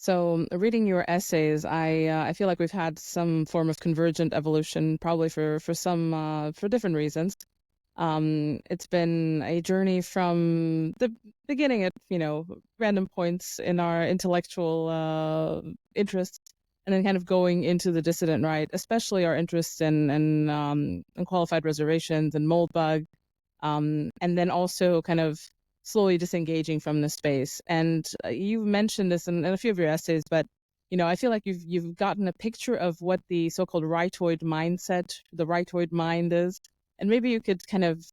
So reading your essays, I feel like we've had some form of convergent evolution, probably for some for different reasons. It's been a journey from the beginning at random points in our intellectual interests, and then kind of going into the dissident right, especially our interest in unqualified reservations and Moldbug, and then also kind of slowly disengaging from the space. And you've mentioned this in a few of your essays, but I feel like you've gotten a picture of what the so-called rightoid mindset, the rightoid mind is, and maybe you could kind of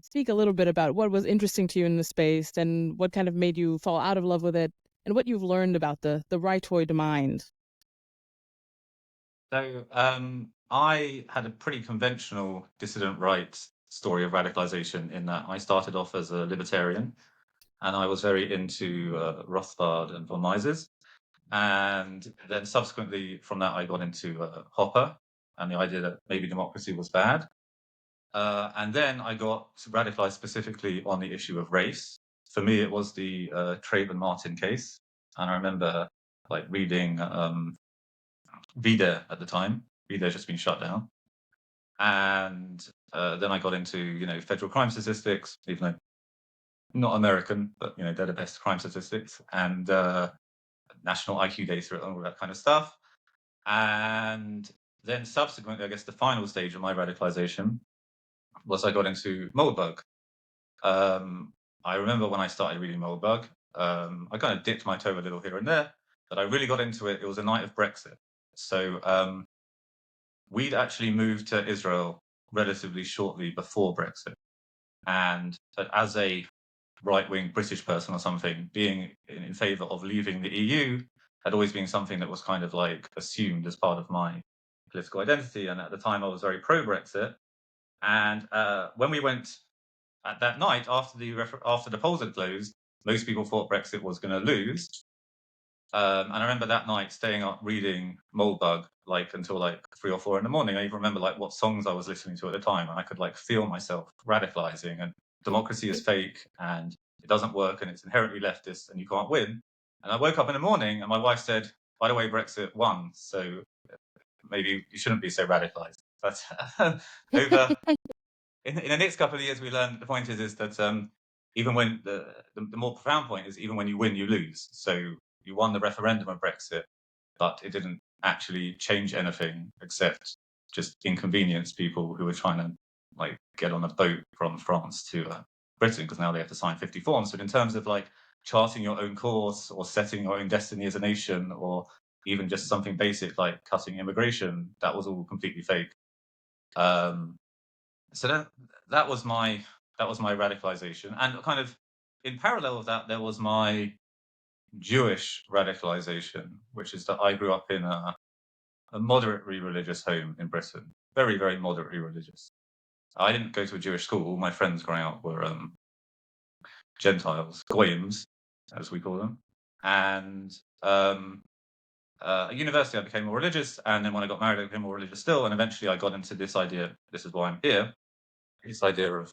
speak a little bit about what was interesting to you in the space and what kind of made you fall out of love with it, and what you've learned about the rightoid mind. So I had a pretty conventional dissident right story of radicalization in that I started off as a libertarian and I was very into Rothbard and von Mises. And then subsequently from that, I got into Hopper and the idea that maybe democracy was bad. And then I got radicalized specifically on the issue of race. For me, it was the Trayvon Martin case. And I remember like reading Vida at the time. Vida's just been shut down. And then I got into, federal crime statistics, even though not American, but, they're the best crime statistics, and national IQ data and all that kind of stuff. And then subsequently, I guess the final stage of my radicalization was I got into Moldbug. I remember when I started reading Moldbug, I kind of dipped my toe a little here and there, but I really got into it. It was a night of Brexit. So we'd actually moved to Israel relatively shortly before Brexit. And as a right-wing British person or something, being in favor of leaving the EU had always been something that was kind of like assumed as part of my political identity. And at the time, I was very pro-Brexit. And when we went at that night after the polls had closed, most people thought Brexit was going to lose. And I remember that night staying up reading Moldbug like until like 3 or 4 in the morning. I even remember like what songs I was listening to at the time, and I could like feel myself radicalizing. And democracy is fake, and it doesn't work, and it's inherently leftist, and you can't win. And I woke up in the morning, and my wife said, "By the way, Brexit won, so maybe you shouldn't be so radicalized." But over in the next couple of years, we learned the point is that even when the more profound point is even when you win, you lose. So you won the referendum of Brexit, but it didn't actually change anything except just inconvenience people who were trying to like get on a boat from France to Britain, because now they have to sign 50 forms. But in terms of like charting your own course or setting your own destiny as a nation, or even just something basic like cutting immigration, that was all completely fake. So that was my radicalization, and kind of in parallel with that, there was my Jewish radicalization, which is that I grew up in a moderately religious home in Britain, very, very moderately religious. I didn't go to a Jewish school. All my friends growing up were Gentiles, goyim, as we call them. And at university, I became more religious, and then when I got married, I became more religious still. And eventually, I got into this idea. This is why I'm here. This idea of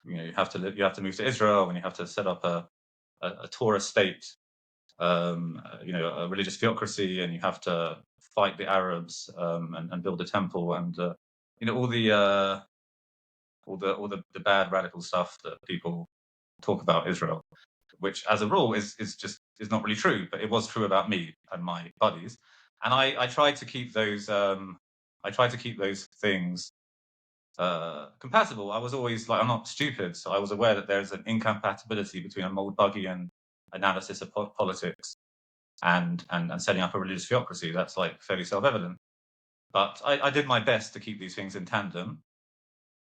you have to move to Israel, and you have to set up a Torah state, a religious theocracy, and you have to fight the Arabs and build a temple, and all the bad radical stuff that people talk about Israel, which as a rule is not really true, but it was true about me and my buddies, and I tried to keep those things compatible. I was always like, I'm not stupid, so I was aware that there's an incompatibility between a Moldbugian analysis of politics and setting up a religious theocracy. That's like fairly self-evident. But I did my best to keep these things in tandem.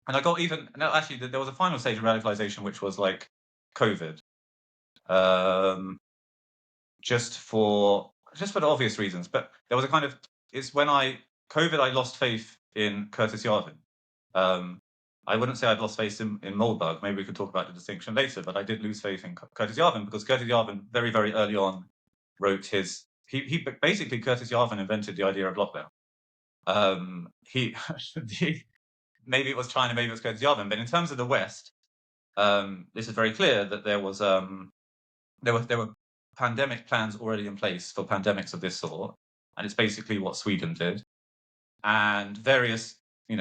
And I got there was a final stage of radicalization, which was like COVID. Just for the obvious reasons. But there was a kind of, it's when I lost faith in Curtis Yarvin. I wouldn't say I'd lost faith in Moldbug. Maybe we could talk about the distinction later, but I did lose faith in Curtis Yarvin because Curtis Yarvin very, very early on wrote he basically, Curtis Yarvin invented the idea of lockdown. Maybe it was China, maybe it was Curtis Yarvin, but in terms of the West, this is very clear that there was there were pandemic plans already in place for pandemics of this sort, and it's basically what Sweden did. And various,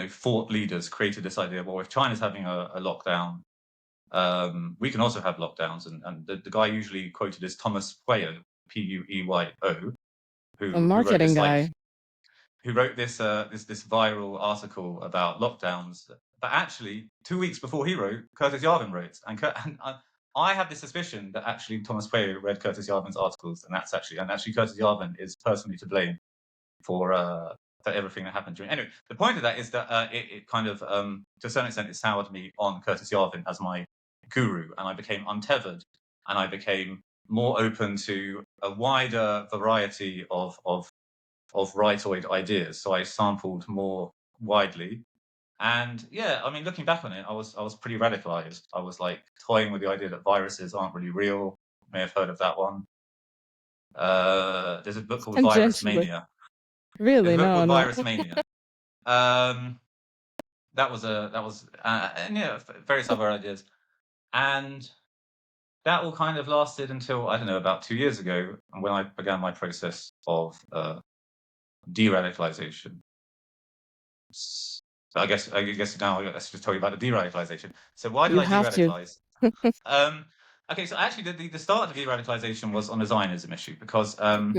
thought leaders created this idea, well, if China's having a lockdown, we can also have lockdowns. And the guy usually quoted is Thomas Pueyo, Pueyo, A who wrote marketing this guy. this viral article about lockdowns. But actually, 2 weeks before he wrote, Curtis Yarvin wrote, and I have this suspicion that actually Thomas Pueyo read Curtis Yarvin's articles, and actually Curtis Yarvin is personally to blame for everything that happened during. Anyway, the point of that is that it kind of, to a certain extent, it soured me on Curtis Yarvin as my guru, and I became untethered, and I became more open to a wider variety of rightoid ideas. So I sampled more widely. And yeah, I mean, looking back on it, I was pretty radicalized. I was like toying with the idea that viruses aren't really real. You may have heard of that one. There's a book called Virus Tangentially. Mania. Really? There's a book No, called no. Virus Mania. That was and yeah, various other ideas. And that all kind of lasted until, I don't know, about 2 years ago, when I began my process of de-radicalization. I guess now let's just tell you about the de-radicalization. So why did You I have to. de-radicalize? Okay, so actually the start of de-radicalization was on the Zionism issue, because I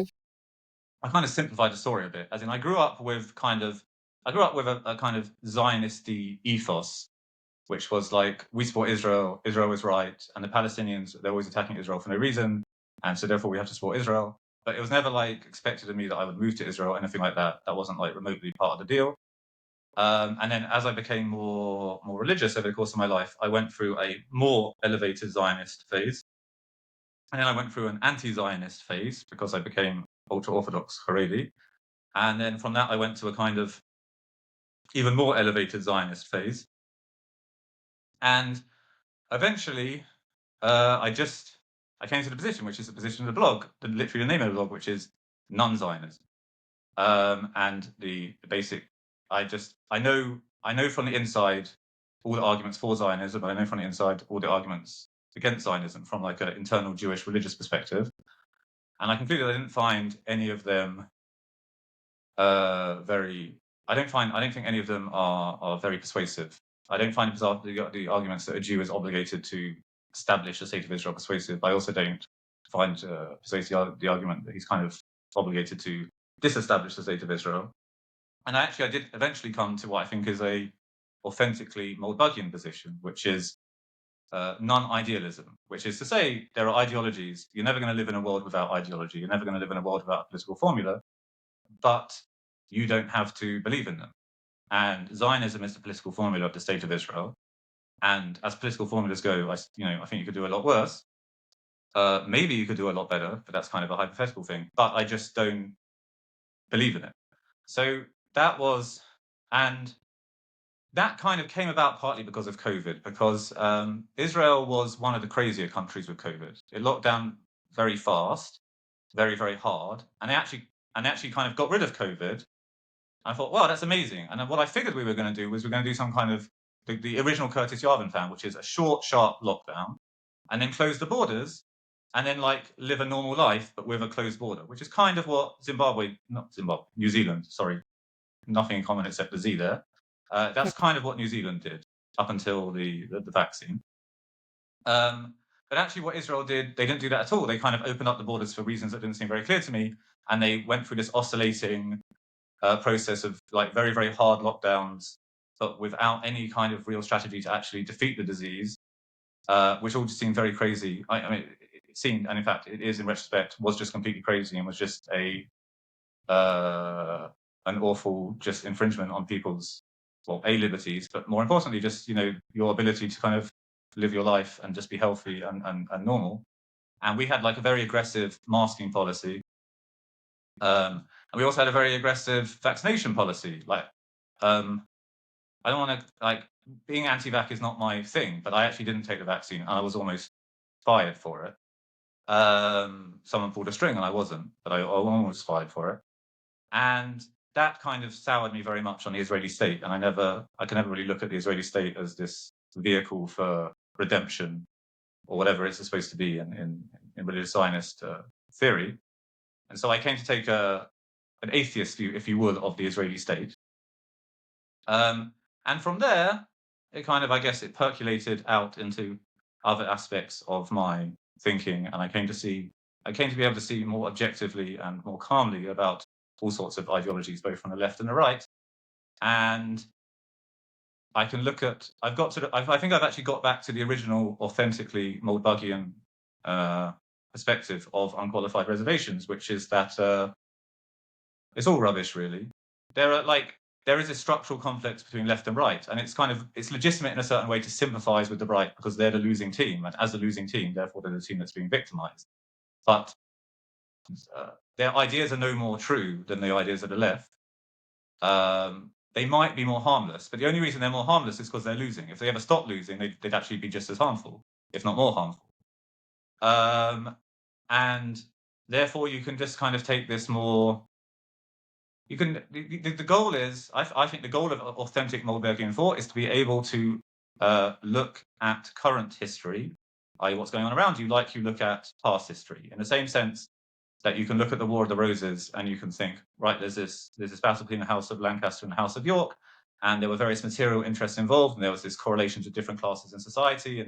kind of simplified the story a bit. As in, I grew up with a kind of Zionist-y ethos, which was like, we support Israel, Israel is right, and the Palestinians, they're always attacking Israel for no reason, and so therefore we have to support Israel. But it was never like expected of me that I would move to Israel or anything like that. That wasn't like remotely part of the deal. And then as I became more religious over the course of my life, I went through a more elevated Zionist phase. And then I went through an anti-Zionist phase because I became ultra-Orthodox Haredi. And then from that, I went to a kind of even more elevated Zionist phase. And eventually, I came to the position, which is the position of the blog, literally the name of the blog, which is NonZionism. And the basic, I know from the inside all the arguments for Zionism, but I know from the inside all the arguments against Zionism from like an internal Jewish religious perspective. And I concluded I didn't find any of them I don't think any of them are very persuasive. I don't find the arguments that a Jew is obligated to establish the state of Israel persuasive. I also don't find persuasive the argument that he's kind of obligated to disestablish the state of Israel. And I did eventually come to what I think is a authentically Moldavian position, which is non-idealism, which is to say there are ideologies. You're never going to live in a world without ideology. You're never going to live in a world without a political formula, but you don't have to believe in them. And Zionism is the political formula of the state of Israel. And as political formulas go, I think you could do a lot worse. Maybe you could do a lot better, but that's kind of a hypothetical thing. But I just don't believe in it. So that kind of came about partly because of COVID, because Israel was one of the crazier countries with COVID. It locked down very fast, very, very hard, and they actually kind of got rid of COVID. I thought, wow, that's amazing. And then what I figured we were going to do was we're going to do some kind of the original Curtis Yarvin plan, which is a short, sharp lockdown, and then close the borders, and then like live a normal life, but with a closed border, which is kind of what New Zealand, sorry, nothing in common except the Z there. That's kind of what New Zealand did up until the vaccine. But actually what Israel did, they didn't do that at all. They kind of opened up the borders for reasons that didn't seem very clear to me. And they went through this oscillating process of like very, very hard lockdowns, but without any kind of real strategy to actually defeat the disease, which all just seemed very crazy. I mean, it seemed, and in fact, it is in retrospect, was just completely crazy and was just an awful just infringement on people's, liberties, but more importantly, just, your ability to kind of live your life and just be healthy and normal. And we had like a very aggressive masking policy. And we also had a very aggressive vaccination policy. Like, I don't want to, being anti-vax is not my thing, but I actually didn't take the vaccine and I was almost fired for it. Someone pulled a string and I wasn't, but I almost fired for it. And that kind of soured me very much on the Israeli state. And I can never really look at the Israeli state as this vehicle for redemption or whatever it's supposed to be in religious Zionist theory. And so I came to take an atheist view, if you will, of the Israeli state. And from there, it kind of, I guess, it percolated out into other aspects of my thinking, and I came to be able to see more objectively and more calmly about all sorts of ideologies, both from the left and the right. And I can look at, I think I've actually got back to the original, authentically Moldbugian perspective of unqualified reservations, which is that it's all rubbish, really. There is a structural conflict between left and right, and it's legitimate in a certain way to sympathize with the right because they're the losing team, and as the losing team, therefore they're the team that's being victimized. But their ideas are no more true than the ideas of the left. They might be more harmless, but the only reason they're more harmless is because they're losing. If they ever stopped losing, they'd actually be just as harmful, if not more harmful. And therefore, you can just kind of take this more. You can. The goal is, I think, the goal of authentic Moldbergian thought is to be able to look at current history, i.e., what's going on around you, like you look at past history, in the same sense that you can look at the War of the Roses and you can think, right, there's this battle between the House of Lancaster and the House of York, and there were various material interests involved, and there was this correlation to different classes in society,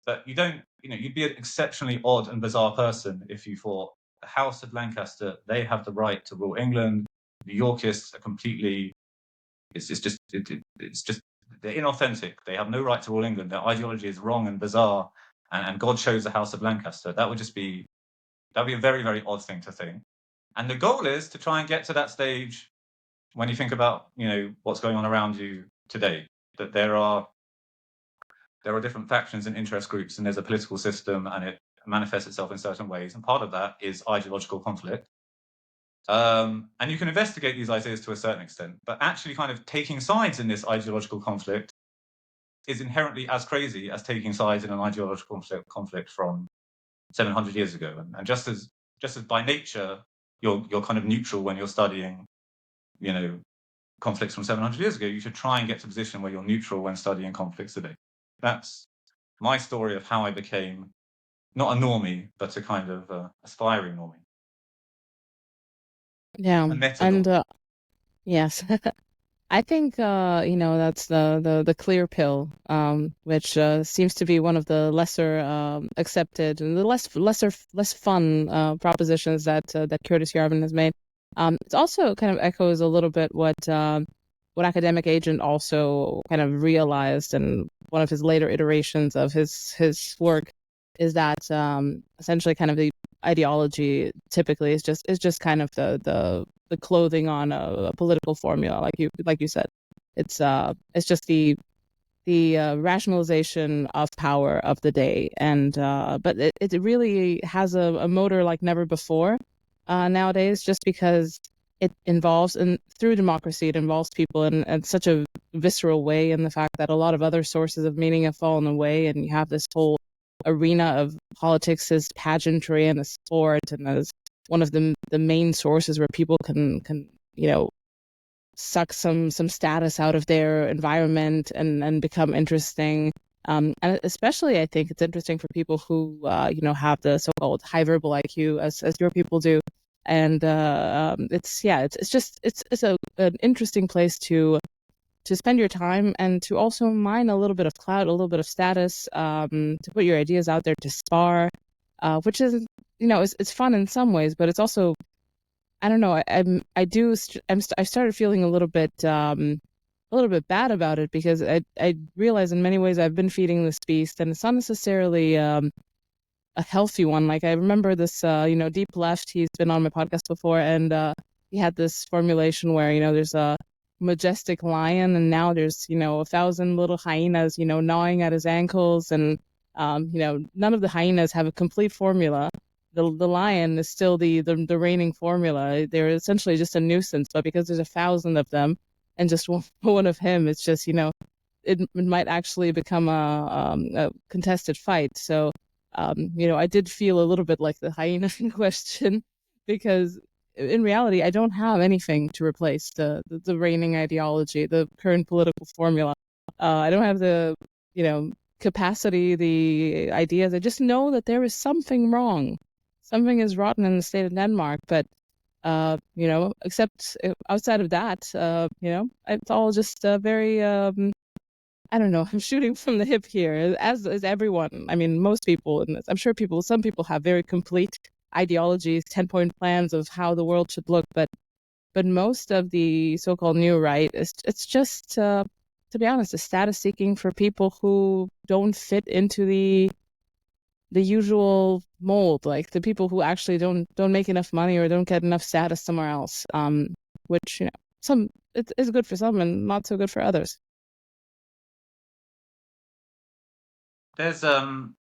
but you'd be an exceptionally odd and bizarre person if you thought the House of Lancaster, they have the right to rule England. The Yorkists are completely, it's just they're inauthentic. They have no right to rule England. Their ideology is wrong and bizarre, and God chose the House of Lancaster. That would be a very, very odd thing to think. And the goal is to try and get to that stage when you think about, what's going on around you today, that there are different factions and interest groups, and there's a political system, and it manifests itself in certain ways. And part of that is ideological conflict. And you can investigate these ideas to a certain extent, but actually kind of taking sides in this ideological conflict is inherently as crazy as taking sides in an ideological conflict from 700 years ago. And just as by nature, you're kind of neutral when you're studying, conflicts from 700 years ago, you should try and get to a position where you're neutral when studying conflicts today. That's my story of how I became not a normie, but a kind of aspiring normie. Yeah, and yes, I think that's the clear pill, which seems to be one of the lesser accepted and the less fun propositions that Curtis Yarvin has made. It also kind of echoes a little bit what Academic Agent also kind of realized in one of his later iterations of his work, is that essentially kind of the ideology typically is just kind of the clothing on a political formula, like you said. It's just the rationalization of power of the day, and but it really has a motor like never before nowadays, just because it involves, and through democracy, it involves people in such a visceral way, in the fact that a lot of other sources of meaning have fallen away, and you have this whole arena of politics as pageantry and as sport and as one of the main sources where people can suck some status out of their environment and become interesting. And especially, I think it's interesting for people who have the so-called high verbal IQ, as your people do. And it's an interesting place to spend your time, and to also mine a little bit of clout, a little bit of status, to put your ideas out there, to spar, which is, it's fun in some ways, but it's also, I don't know, I started feeling a little bit bad about it, because I realize in many ways I've been feeding this beast, and it's not necessarily a healthy one. Like, I remember this, Deep Left, he's been on my podcast before, and he had this formulation where, there's a majestic lion, and now there's 1,000 little hyenas gnawing at his ankles, and none of the hyenas have a complete formula. The lion is still the reigning formula. They're essentially just a nuisance, but because there's 1,000 of them and just one of him, it's just it might actually become a contested fight. So I did feel a little bit like the hyena in question, because in reality, I don't have anything to replace the reigning ideology, the current political formula. I don't have the capacity, the idea that just know that there is something wrong. Something is rotten in the state of Denmark, but except outside of that, it's all just very, I don't know, I'm shooting from the hip here, as is everyone. I mean, most people in this, I'm sure some people have very complete ideologies, 10-point plans of how the world should look, but most of the so-called new right it's just, to be honest, a status seeking for people who don't fit into the usual mold, like the people who actually don't make enough money or don't get enough status somewhere else, which some it is good for some and not so good for others. There's one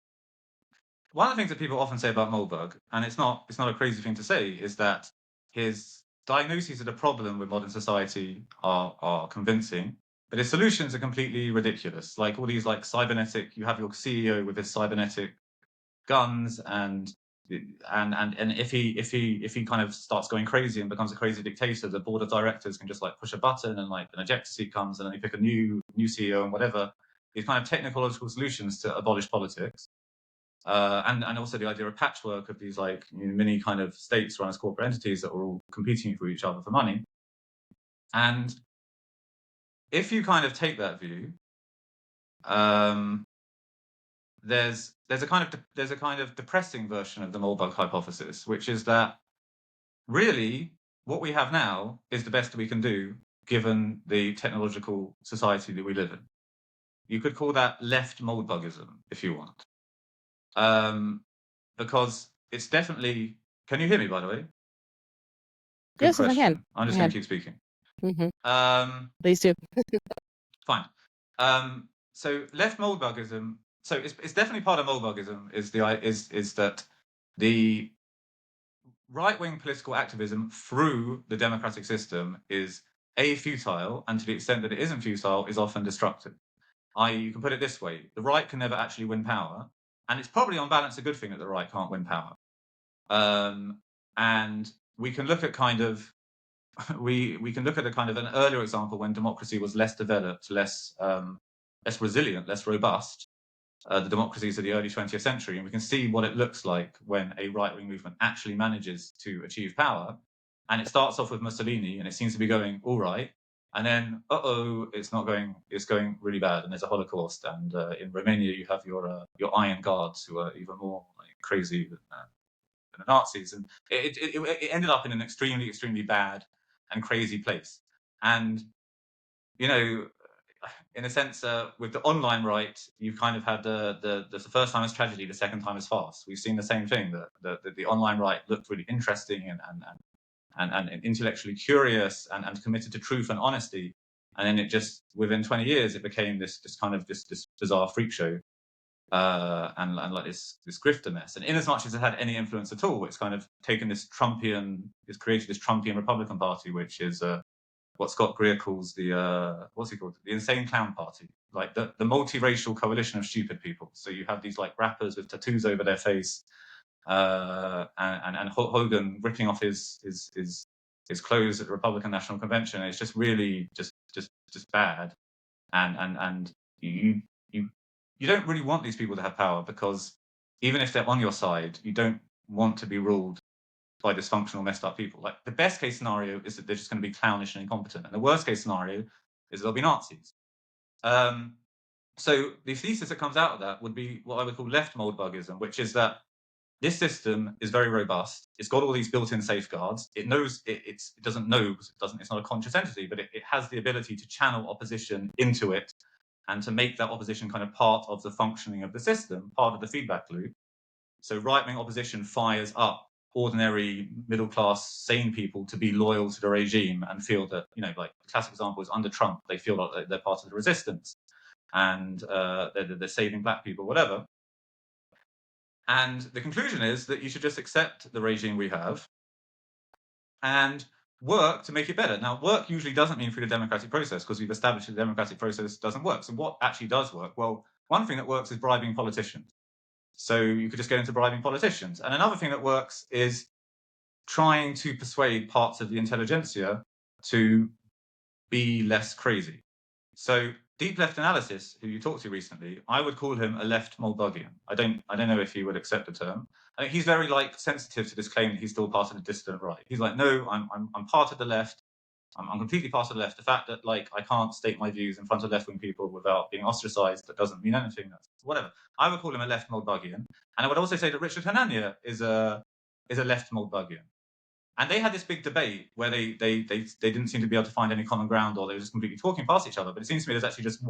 of the things that people often say about Moldbug, and it's not a crazy thing to say, is that his diagnoses of the problem with modern society are convincing, but his solutions are completely ridiculous. Like all these cybernetic, you have your CEO with his cybernetic guns, and if he kind of starts going crazy and becomes a crazy dictator, the board of directors can just push a button and an ejector seat comes and then they pick a new CEO and whatever. These kind of technological solutions to abolish politics. And also the idea of patchwork of these mini kind of states run as corporate entities that are all competing for each other for money. And if you kind of take that view, there's a kind of depressing version of the Moldbug hypothesis, which is that really what we have now is the best we can do given the technological society that we live in. You could call that left Moldbugism if you want. Because it's definitely. Can you hear me, by the way? Good yes, question. I can. I'm just going to keep speaking. Mm-hmm. Please do. Fine. So left Moldbugism. So it's definitely part of Moldbugism. Is that the right-wing political activism through the democratic system is futile, and to the extent that it isn't futile, is often destructive. You can put it this way: the right can never actually win power. And it's probably on balance a good thing that the right can't win power. And we can look at we can look at a kind of an earlier example when democracy was less developed, less resilient, less robust, the democracies of the early 20th century, and we can see what it looks like when a right-wing movement actually manages to achieve power. And it starts off with Mussolini, and it seems to be going all right. And then, it's not going. It's going really bad, and there's a Holocaust. And in Romania, you have your Iron Guards, who are even more crazy than the Nazis. And it ended up in an extremely, extremely bad and crazy place. And in a sense, with the online right, you've kind of had the first time as tragedy, the second time as farce. We've seen the same thing. That the online right looked really interesting and intellectually curious and committed to truth and honesty, and then it just within 20 years it became this bizarre freak show, and like this grifter mess. And in as much as it had any influence at all, it's kind of taken it's created this Trumpian Republican Party, which is what Scott Greer calls the insane clown party, like the multiracial coalition of stupid people. So you have these rappers with tattoos over their face, and Hogan ripping off his clothes at the Republican National Convention. It's just really just bad, and you don't really want these people to have power, because even if they're on your side, you don't want to be ruled by dysfunctional, messed up people. Like the best case scenario is that they're just going to be clownish and incompetent, and the worst case scenario is they'll be Nazis. So the thesis that comes out of that would be what I would call left Moldbugism, which is that this system is very robust. It's got all these built-in safeguards. It knows it doesn't know because it's not a conscious entity, but it has the ability to channel opposition into it and to make that opposition kind of part of the functioning of the system, part of the feedback loop. So right-wing opposition fires up ordinary middle-class sane people to be loyal to the regime and feel that, like the classic example is under Trump, they feel like they're part of the resistance and they're saving black people, whatever. And the conclusion is that you should just accept the regime we have and work to make it better. Now, work usually doesn't mean through the democratic process, because we've established that the democratic process doesn't work. So what actually does work? Well, one thing that works is bribing politicians. So you could just get into bribing politicians. And another thing that works is trying to persuade parts of the intelligentsia to be less crazy. So deep left analysis, who you talked to recently, I would call him a left Moldovan. I don't know if he would accept the term. I think he's very like sensitive to this claim that he's still part of the dissident right. He's like, no, I'm part of the left. I'm completely part of the left. The fact that like I can't state my views in front of left-wing people without being ostracized, that doesn't mean anything. That's whatever. I would call him a left Moldovan, and I would also say that Richard Hanania is a left Moldovan. And they had this big debate where they didn't seem to be able to find any common ground, or they were just completely talking past each other. But it seems to me there's actually just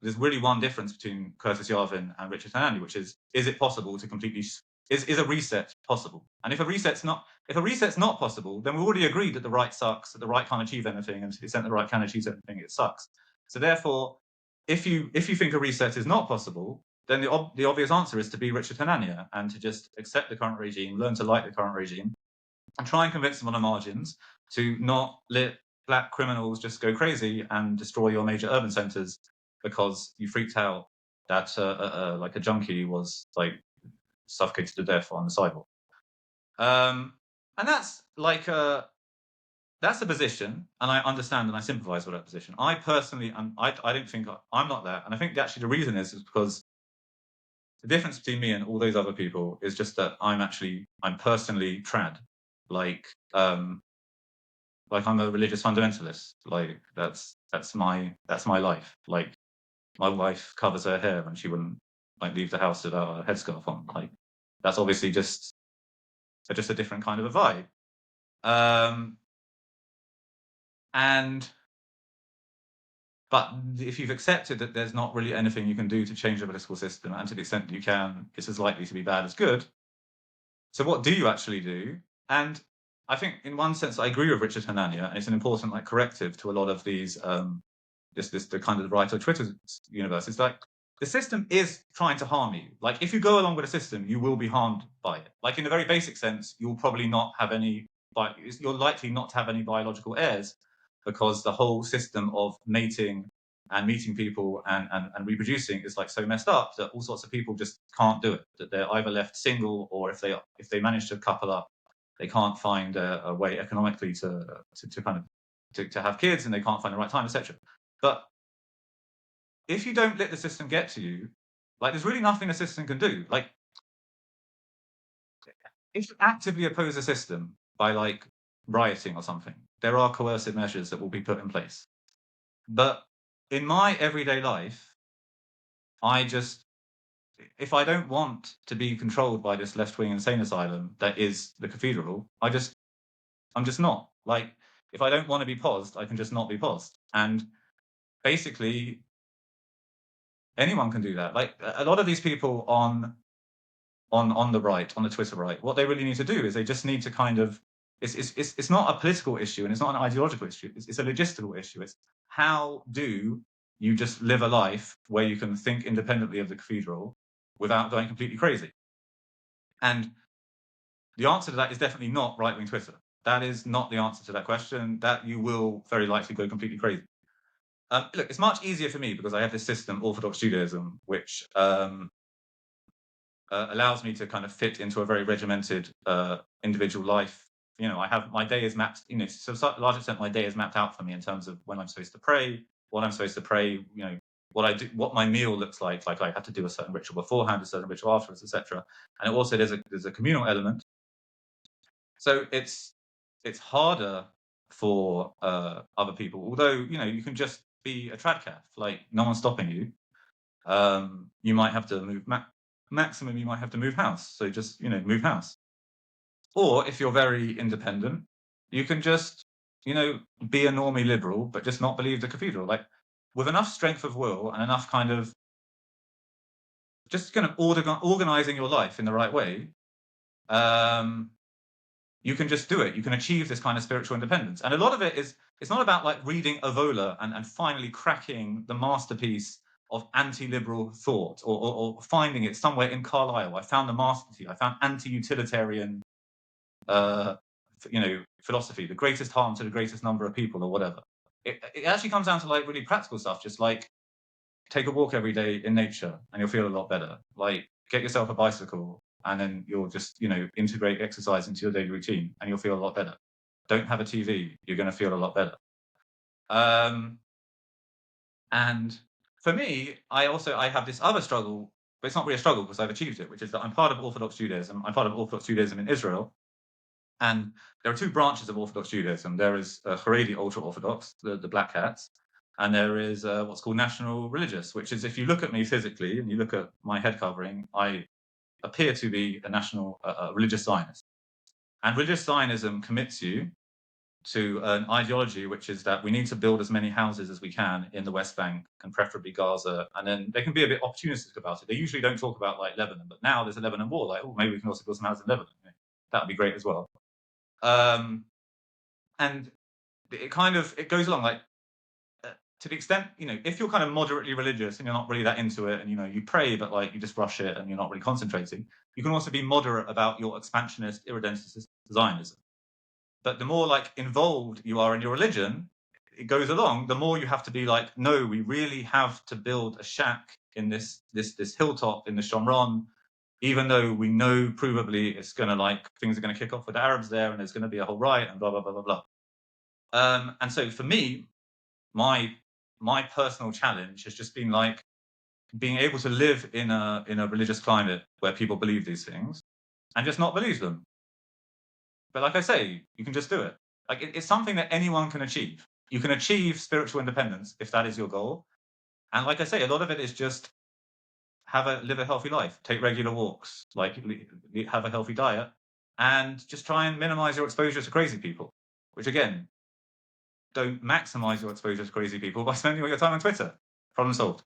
there's really one difference between Curtis Yarvin and Richard Hanania, which is it possible to completely is a reset possible? And if a reset's not possible, then we already agreed that the right sucks, that the right can't achieve anything, and to the extent the right can achieve anything, it sucks. So therefore, if you think a reset is not possible, then the obvious answer is to be Richard Hanania and to just accept the current regime, learn to like the current regime, and try and convince them on the margins to not let black criminals just go crazy and destroy your major urban centres because you freaked out that like a junkie was like suffocated to death on the sidewalk. And that's like that's a position, and I understand and I sympathise with that position. I personally, I don't think I'm not that, and I think actually the reason is because the difference between me and all those other people is just that I'm personally trad, like I'm a religious fundamentalist. Like that's my life. Like my wife covers her hair and she wouldn't like leave the house without a headscarf on. Like that's obviously just a different kind of a vibe. But if you've accepted that there's not really anything you can do to change the political system, and to the extent that you can, it's as likely to be bad as good. So what do you actually do? And I think in one sense I agree with Richard Hanania, and it's an important like corrective to a lot of these the kind of the right or Twitter universe. It's like the system is trying to harm you. Like if you go along with a system, you will be harmed by it. Like in a very basic sense, you'll probably not have any you're likely not to have any biological heirs, because the whole system of mating and meeting people and reproducing is like so messed up that all sorts of people just can't do it. That they're either left single, or if they manage to couple up, they can't find a way economically to kind of to have kids, and they can't find the right time, etc. But if you don't let the system get to you, like there's really nothing the system can do. Like if you actively oppose a system by like rioting or something, there are coercive measures that will be put in place. But in my everyday life, if I don't want to be controlled by this left-wing insane asylum that is the cathedral, I'm just not. Like, if I don't want to be paused, I can just not be paused. And basically, anyone can do that. Like, a lot of these people on the right, on the Twitter right, what they really need to do is they just need to kind of, it's not a political issue and it's not an ideological issue. It's a logistical issue. It's how do you just live a life where you can think independently of the cathedral without going completely crazy? And the answer to that is definitely not right-wing Twitter. That is not the answer to that question. That you will very likely go completely crazy. Look, it's much easier for me because I have this system, Orthodox Judaism, which allows me to kind of fit into a very regimented individual life. You know, I have my day is mapped. You know, to a large extent, my day is mapped out for me in terms of when I'm supposed to pray, what I'm supposed to pray. You know, what I do, what my meal looks like. Like I have to do a certain ritual beforehand, a certain ritual afterwards, etc. And it also there's a communal element. So it's harder for other people. Although you know you can just be a tradcath, like no one's stopping you. You might have to move maximum. You might have to move house. So just move house. Or if you're very independent, you can just be a normie liberal, but just not believe the cathedral. Like with enough strength of will and enough kind of just kind of organizing your life in the right way. You can just do it. You can achieve this kind of spiritual independence. And a lot of it is, it's not about like reading Evola and finally cracking the masterpiece of anti-liberal thought or finding it somewhere in Carlyle. I found the masterpiece. I found anti-utilitarian, philosophy, the greatest harm to the greatest number of people or whatever. It actually comes down to like really practical stuff. Just like take a walk every day in nature and you'll feel a lot better. Like get yourself a bicycle, and then you'll just, integrate exercise into your daily routine and you'll feel a lot better. Don't have a TV, you're going to feel a lot better. And for me, I have this other struggle, but it's not really a struggle because I've achieved it, which is that I'm part of Orthodox Judaism. I'm part of Orthodox Judaism in Israel. And there are two branches of Orthodox Judaism. There is Haredi ultra-Orthodox, the black hats, and there is what's called National Religious, which is, if you look at me physically and you look at my head covering, I appear to be a national religious Zionist. And religious Zionism commits you to an ideology, which is that we need to build as many houses as we can in the West Bank and preferably Gaza. And then they can be a bit opportunistic about it. They usually don't talk about like Lebanon, but now there's a Lebanon war. Like, oh, maybe we can also build some houses in Lebanon. That would be great as well. And it goes along like to the extent, if you're kind of moderately religious and you're not really that into it, and you pray but like you just rush it and you're not really concentrating, you can also be moderate about your expansionist irredentist Zionism. But the more like involved you are in your religion, it goes along, the more you have to be like, no, we really have to build a shack in this hilltop in the Shomron, even though we know provably it's going to like things are going to kick off with the Arabs there and there's going to be a whole riot and blah blah blah blah blah. And so for me, my personal challenge has just been like being able to live in a religious climate where people believe these things and just not believe them. But like I say, you can just do it. Like it's something that anyone can achieve. You can achieve spiritual independence if that is your goal. And like I say, a lot of it is just live a healthy life, take regular walks, like have a healthy diet, and just try and minimize your exposure to crazy people. Which again, don't maximize your exposure to crazy people by spending all your time on Twitter. Problem solved.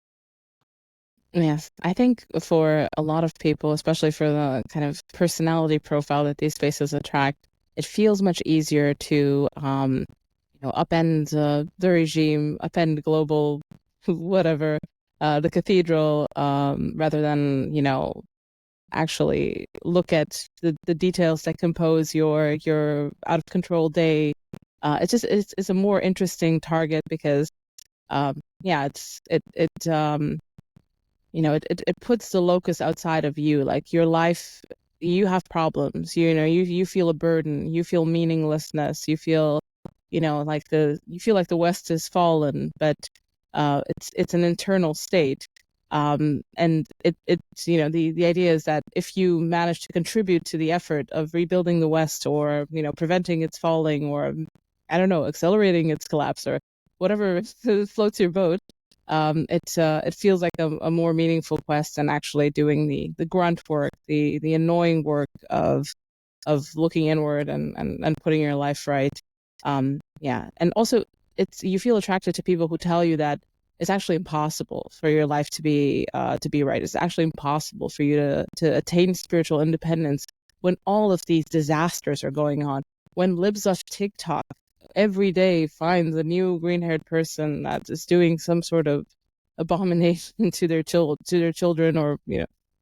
Yes, I think for a lot of people, especially for the kind of personality profile that these spaces attract, it feels much easier to, upend the regime, upend global, whatever, the cathedral, rather than, actually look at the details that compose your out of control day. It's a more interesting target because, it puts the locus outside of you, like your life. You have problems, you feel a burden, you feel meaninglessness, you feel like the West is fallen, but it's an internal state. And it's the idea is that if you manage to contribute to the effort of rebuilding the West, or preventing its falling, or I don't know, accelerating its collapse, or whatever floats your boat, it feels like a more meaningful quest than actually doing the grunt work, the annoying work of looking inward and putting your life right. And also you feel attracted to people who tell you that it's actually impossible for your life to be right. It's actually impossible for you to attain spiritual independence when all of these disasters are going on. When libs of TikTok every day finds a new green-haired person that is doing some sort of abomination to their children, or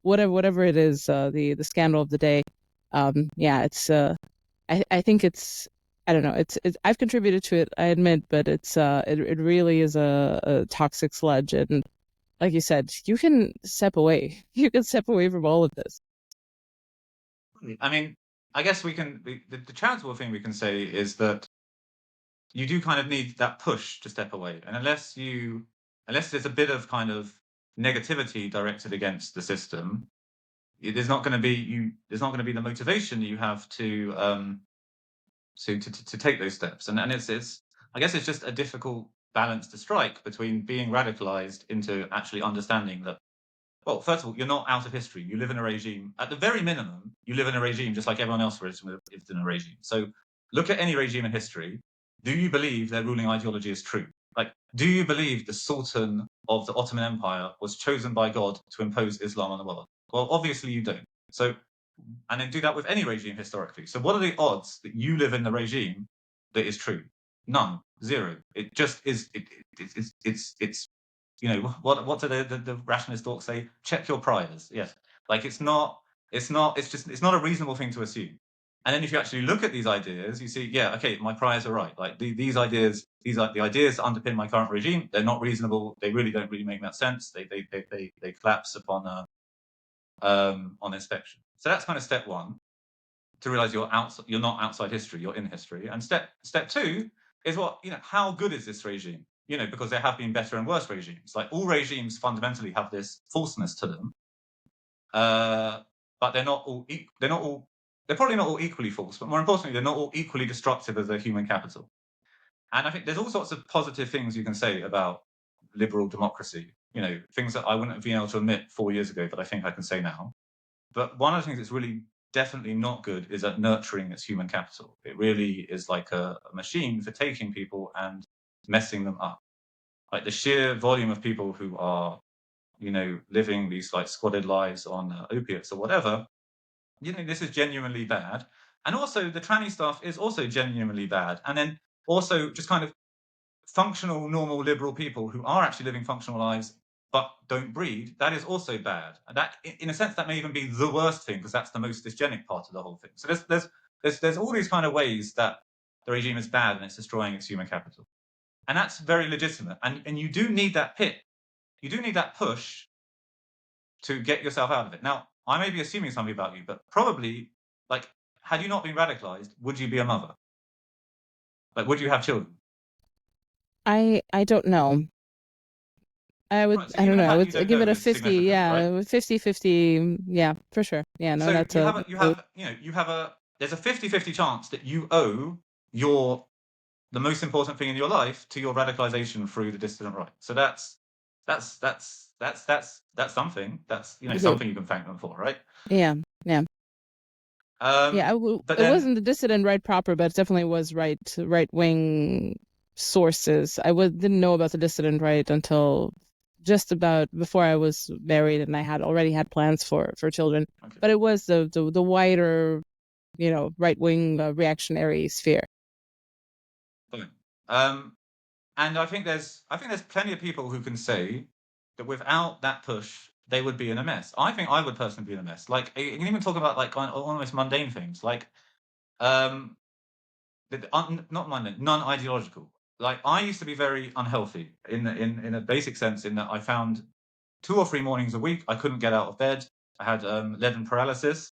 whatever it is, the scandal of the day. It's I think it's, I don't know, it's I've contributed to it, I admit, but it really is a toxic sludge. And like you said, you can step away. You can step away from all of this. I mean, I guess we can. The charitable thing we can say is that you do kind of need that push to step away, and unless there's a bit of kind of negativity directed against the system, there's not going to be the motivation you have to take those steps. And it's I guess it's just a difficult balance to strike between being radicalized into actually understanding that, well, first of all, you're not out of history. You live in a regime. At the very minimum, you live in a regime just like everyone else lives in a regime. So look at any regime in history. Do you believe their ruling ideology is true? Like, do you believe the Sultan of the Ottoman Empire was chosen by God to impose Islam on the world? Well, obviously you don't. So, and then do that with any regime historically. So what are the odds that you live in the regime that is true? None. Zero. It just is. It's what do the rationalist talks say? Check your priors. Yes. Like it's not a reasonable thing to assume. And then if you actually look at these ideas, you see, yeah, okay, my priors are right. Like these ideas, these are the ideas that underpin my current regime. They're not reasonable. They really don't make that sense. They collapse upon on inspection. So that's kind of step one, to realize you're not outside history, you're in history. And step two is how good is this regime? because there have been better and worse regimes. Like all regimes fundamentally have this falseness to them, but they're probably not all equally false, but more importantly, they're not all equally destructive as their human capital. And I think there's all sorts of positive things you can say about liberal democracy, things that I wouldn't have been able to admit 4 years ago, but I think I can say now. But one of the things that's really definitely not good is at nurturing its human capital. It really is like a machine for taking people and messing them up. Like the sheer volume of people who are, living these like squalid lives on opiates or whatever, this is genuinely bad. And also the tranny stuff is also genuinely bad. And then also just kind of functional, normal, liberal people who are actually living functional lives but don't breed, that is also bad. And that, in a sense, that may even be the worst thing, because that's the most dysgenic part of the whole thing. So there's all these kind of ways that the regime is bad and it's destroying its human capital. And that's very legitimate. And you do need that pit. You do need that push to get yourself out of it. Now, I may be assuming something about you, but probably, like, had you not been radicalized, would you be a mother? Like, would you have children? I don't know. I would, Right, so I don't even the know. I fact you would don't give know it a is 50, significant, yeah, right? 50-50, yeah, for sure. Yeah, no, So that's there's a 50-50 chance that you owe the most important thing in your life to your radicalization through the dissident right. So that's something. That's something you can thank them for, right? yeah, yeah. Yeah, But it then wasn't the dissident right proper, but it definitely was right wing sources. I didn't know about the dissident right until just about before I was married, and I had already had plans for children. okay. But it was the wider, right wing reactionary sphere. Fine. And I think there's plenty of people who can say that without that push, they would be in a mess. I think I would personally be in a mess. Like you can even talk about like almost mundane things, like not mundane, non-ideological. Like I used to be very unhealthy in a basic sense, in that I found 2 or 3 mornings a week I couldn't get out of bed. I had leaden paralysis,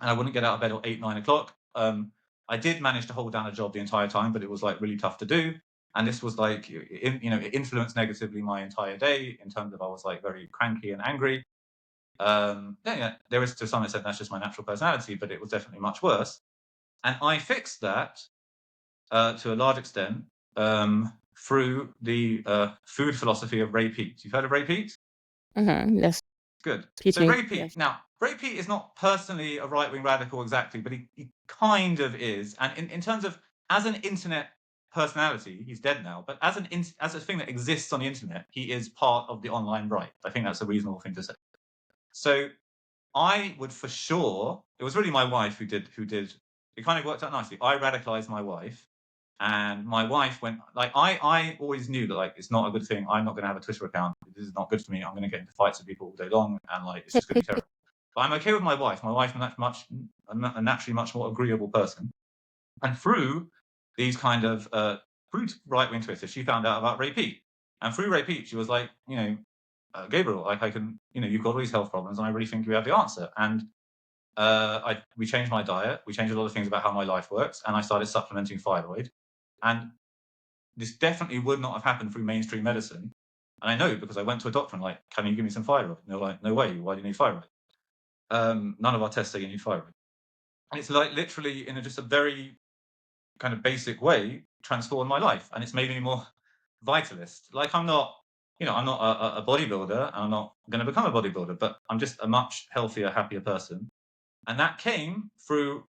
and I wouldn't get out of bed till 8, 9 o'clock. I did manage to hold down a job the entire time, but it was like really tough to do. And this was like, it influenced negatively my entire day in terms of I was like very cranky and angry. There is, to some extent, that's just my natural personality, but it was definitely much worse. And I fixed that to a large extent through the food philosophy of Ray Peat. You've heard of Ray Peat? Yes. Good. Teaching, so Ray Peat, yes. now, Ray Peat is not personally a right-wing radical exactly, but he kind of is. And in terms of, as an internet personality, he's dead now, but as a thing that exists on the internet, he is part of the online right. I think that's a reasonable thing to say. So I would for sure, it was really my wife who did, it kind of worked out nicely. I radicalized my wife, and my wife went, like, I always knew that, like, it's not a good thing. I'm not going to have a Twitter account. This is not good for me. I'm going to get into fights with people all day long, and like, it's just going to be terrible. But I'm okay with my wife. My wife is a naturally much more agreeable person. And through these kind of, through right-wing Twitter, she found out about Ray Peat. And through Ray Peat, she was like, Gabriel, like, I can, you've got all these health problems, and I really think you have the answer. And we changed my diet. We changed a lot of things about how my life works, and I started supplementing thyroid. And this definitely would not have happened through mainstream medicine. And I know because I went to a doctor and like, can you give me some thyroid? And they're like, no way. Why do you need thyroid? None of our tests say you need thyroid. And it's like literally in just a very kind of basic way transformed my life, and it's made me more vitalist. Like I'm not a bodybuilder, and I'm not going to become a bodybuilder, but I'm just a much healthier, happier person. And that came through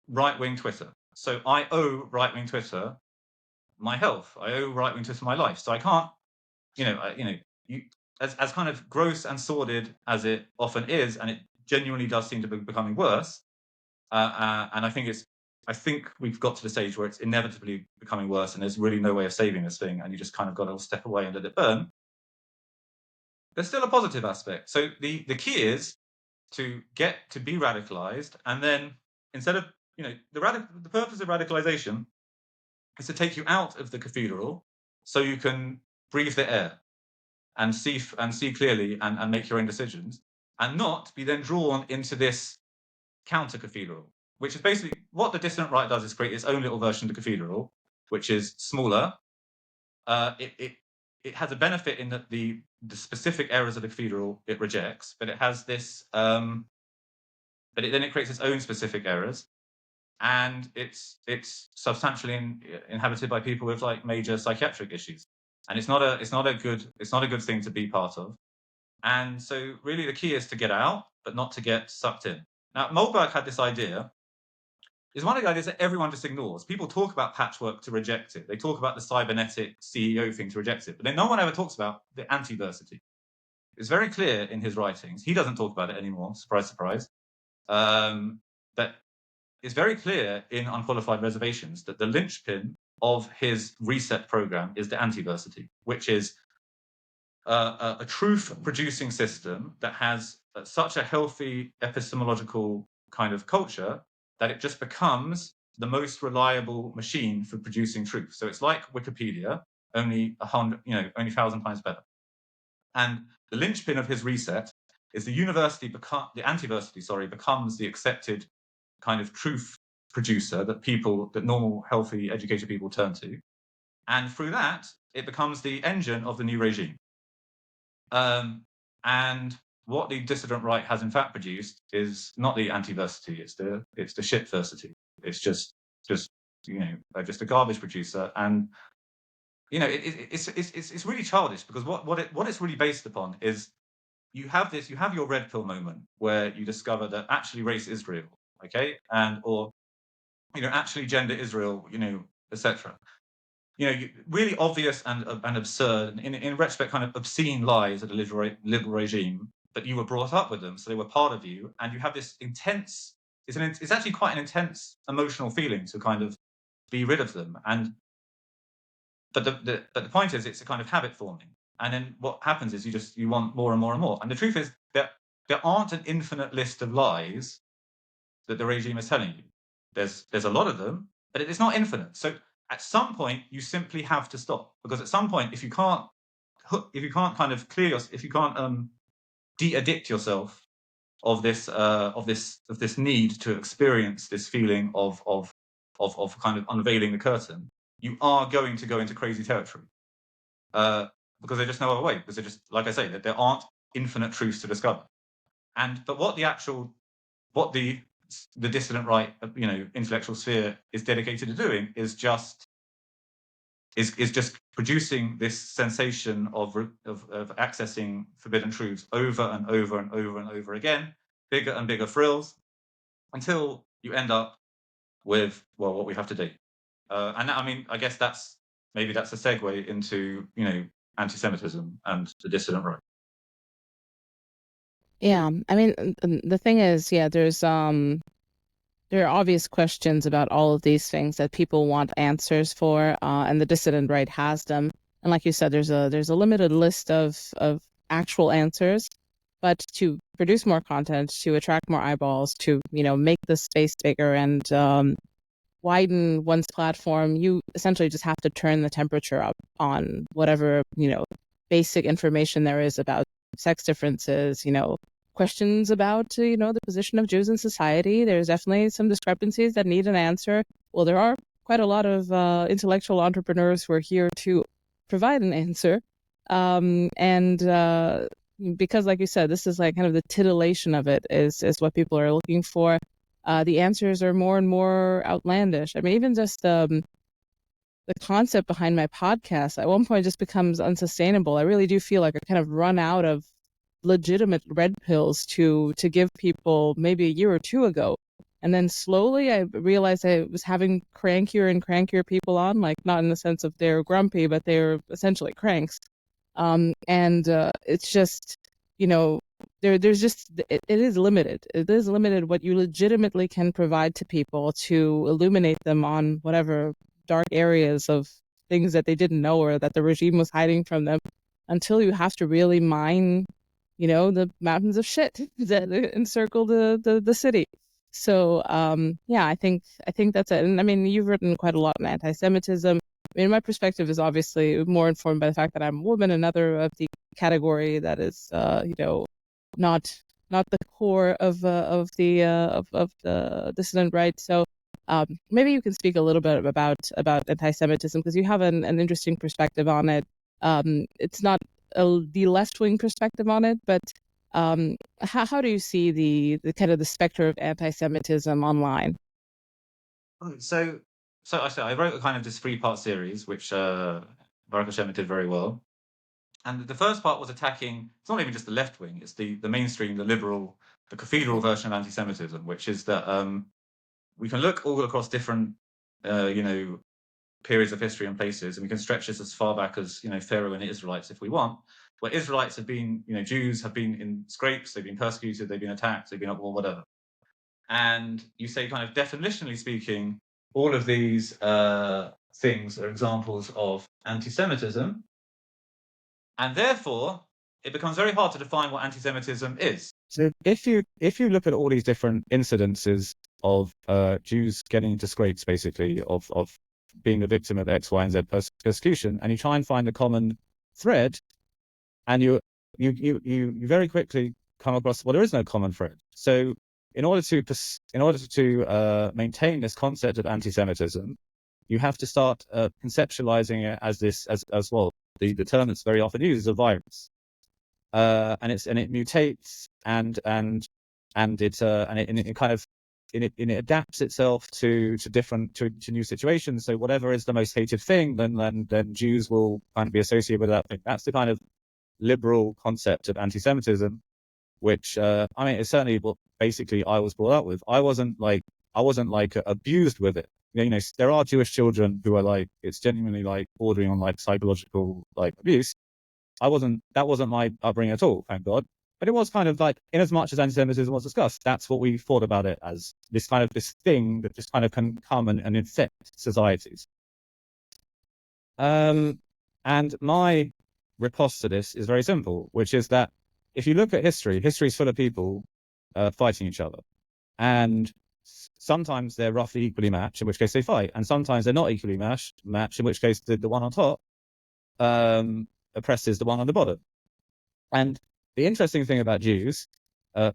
right-wing Twitter. So I owe right-wing Twitter my health. I owe right-wing Twitter my life. So I can't, as kind of gross and sordid as it often is, and it genuinely does seem to be becoming worse. And I think we've got to the stage where it's inevitably becoming worse, and there's really no way of saving this thing, and you just kind of got to step away and let it burn. There's still a positive aspect. So the key is to get to be radicalized, and then instead of, the purpose of radicalization is to take you out of the cathedral so you can breathe the air and see clearly and make your own decisions, and not be then drawn into this counter cathedral, which is basically what the dissident right does, is create its own little version of the cathedral, which is smaller, it has a benefit in that the specific errors of the cathedral it rejects, but it has this, then it creates its own specific errors, and it's substantially inhabited by people with like major psychiatric issues, and it's not a good thing to be part of. And so really the key is to get out, but not to get sucked in. Now, Moldberg had this idea. It's one of the ideas that everyone just ignores. People talk about patchwork to reject it. They talk about the cybernetic CEO thing to reject it, but then no one ever talks about the anti-versity. It's very clear in his writings. He doesn't talk about it anymore, surprise, surprise. That it's very clear in Unqualified Reservations that the linchpin of his reset program is the anti-versity, which is a truth-producing system that has such a healthy epistemological kind of culture that it just becomes the most reliable machine for producing truth. So it's like Wikipedia, only 1,000 times better. And the linchpin of his reset is the anti-versity, becomes the accepted kind of truth producer that normal, healthy, educated people turn to. And through that, it becomes the engine of the new regime. And what the dissident right has in fact produced is not the anti-versity, it's the shit-versity. It's just a garbage producer. And it's really childish, because what it's really based upon is you have your red pill moment where you discover that actually race is real, okay, or actually gender is real, etc. Really obvious and absurd, in retrospect, kind of obscene lies of the liberal regime, but you were brought up with them, so they were part of you, and you have this intense. It's actually quite an intense emotional feeling to kind of be rid of them, but the point is, it's a kind of habit forming, and then what happens is you want more and more and more, and the truth is that there aren't an infinite list of lies that the regime is telling you. There's a lot of them, but it's not infinite. So at some point, you simply have to stop, because at some point, if you can't kind of if you can't de-addict yourself of this need to experience this feeling of kind of unveiling the curtain, you are going to go into crazy territory, because there's just no other way. Because they're just, like I say, that there aren't infinite truths to discover. But what the dissident right, intellectual sphere is dedicated to doing is just producing this sensation of accessing forbidden truths over and over and over and over again, bigger and bigger thrills, until you end up with, well, what we have today. And I guess that's a segue into anti-Semitism and the dissident right. Yeah, I mean, the thing is, there are obvious questions about all of these things that people want answers for, and the dissident right has them. And like you said, there's a limited list of actual answers, but to produce more content, to attract more eyeballs, to make the space bigger and widen one's platform, you essentially just have to turn the temperature up on whatever basic information there is about sex differences, questions about the position of Jews in society. There's definitely some discrepancies that need an answer. Well, there are quite a lot of intellectual entrepreneurs who are here to provide an answer, because, like you said, this is like kind of the titillation of it is what people are looking for. The answers are more and more outlandish. I mean, even just the concept behind my podcast at one point just becomes unsustainable. I really do feel like I kind of run out of legitimate red pills to give people maybe a year or two ago. And then slowly I realized I was having crankier and crankier people on, like not in the sense of they're grumpy, but they're essentially cranks. It's just, there's just, it is limited. It is limited what you legitimately can provide to people to illuminate them on whatever dark areas of things that they didn't know or that the regime was hiding from them, until you have to really mine the mountains of shit that encircle the city. So I think that's it. And I mean, you've written quite a lot on anti-Semitism. I mean, my perspective is obviously more informed by the fact that I'm a woman, another of the category that is not the core of the dissident right. So Maybe you can speak a little bit about anti-Semitism, because you have an interesting perspective on it. It's not the left-wing perspective on it, but how do you see the kind of the specter of anti-Semitism online? So, I wrote a kind of this three-part series, which Baruch Hashem did very well. And the first part was attacking, it's not even just the left wing, it's the mainstream, the liberal, the cathedral version of anti-Semitism, which is that we can look all across different, periods of history and places, and we can stretch this as far back as, Pharaoh and the Israelites if we want, where Israelites have been, Jews have been in scrapes, they've been persecuted, they've been attacked, they've been at war, whatever. And you say, kind of definitionally speaking, all of these things are examples of anti-Semitism, and therefore it becomes very hard to define what anti-Semitism is. So if you look at all these different incidences of Jews getting into scrapes, basically of being the victim of X, Y, and Z persecution, and you try and find a common thread, and you very quickly come across, well, there is no common thread. So in order to maintain this concept of anti-Semitism, you have to start conceptualizing it as well. The term that's very often used is a virus, and it mutates and it adapts itself to new situations. So whatever is the most hated thing, then Jews will kind of be associated with that thing. That's the kind of liberal concept of anti-Semitism, which it's certainly what basically I was brought up with. I wasn't abused with it. There are Jewish children who are it's genuinely bordering on psychological abuse. That wasn't my upbringing at all, thank God. But it was kind of in as much as anti-Semitism was discussed, that's what we thought about it as, this thing that just kind of can come and infect societies. And my riposte to this is very simple, which is that if you look at history is full of people fighting each other. And sometimes they're roughly equally matched, in which case they fight. And sometimes they're not equally matched, in which case the one on top oppresses the one on the bottom. And the interesting thing about Jews,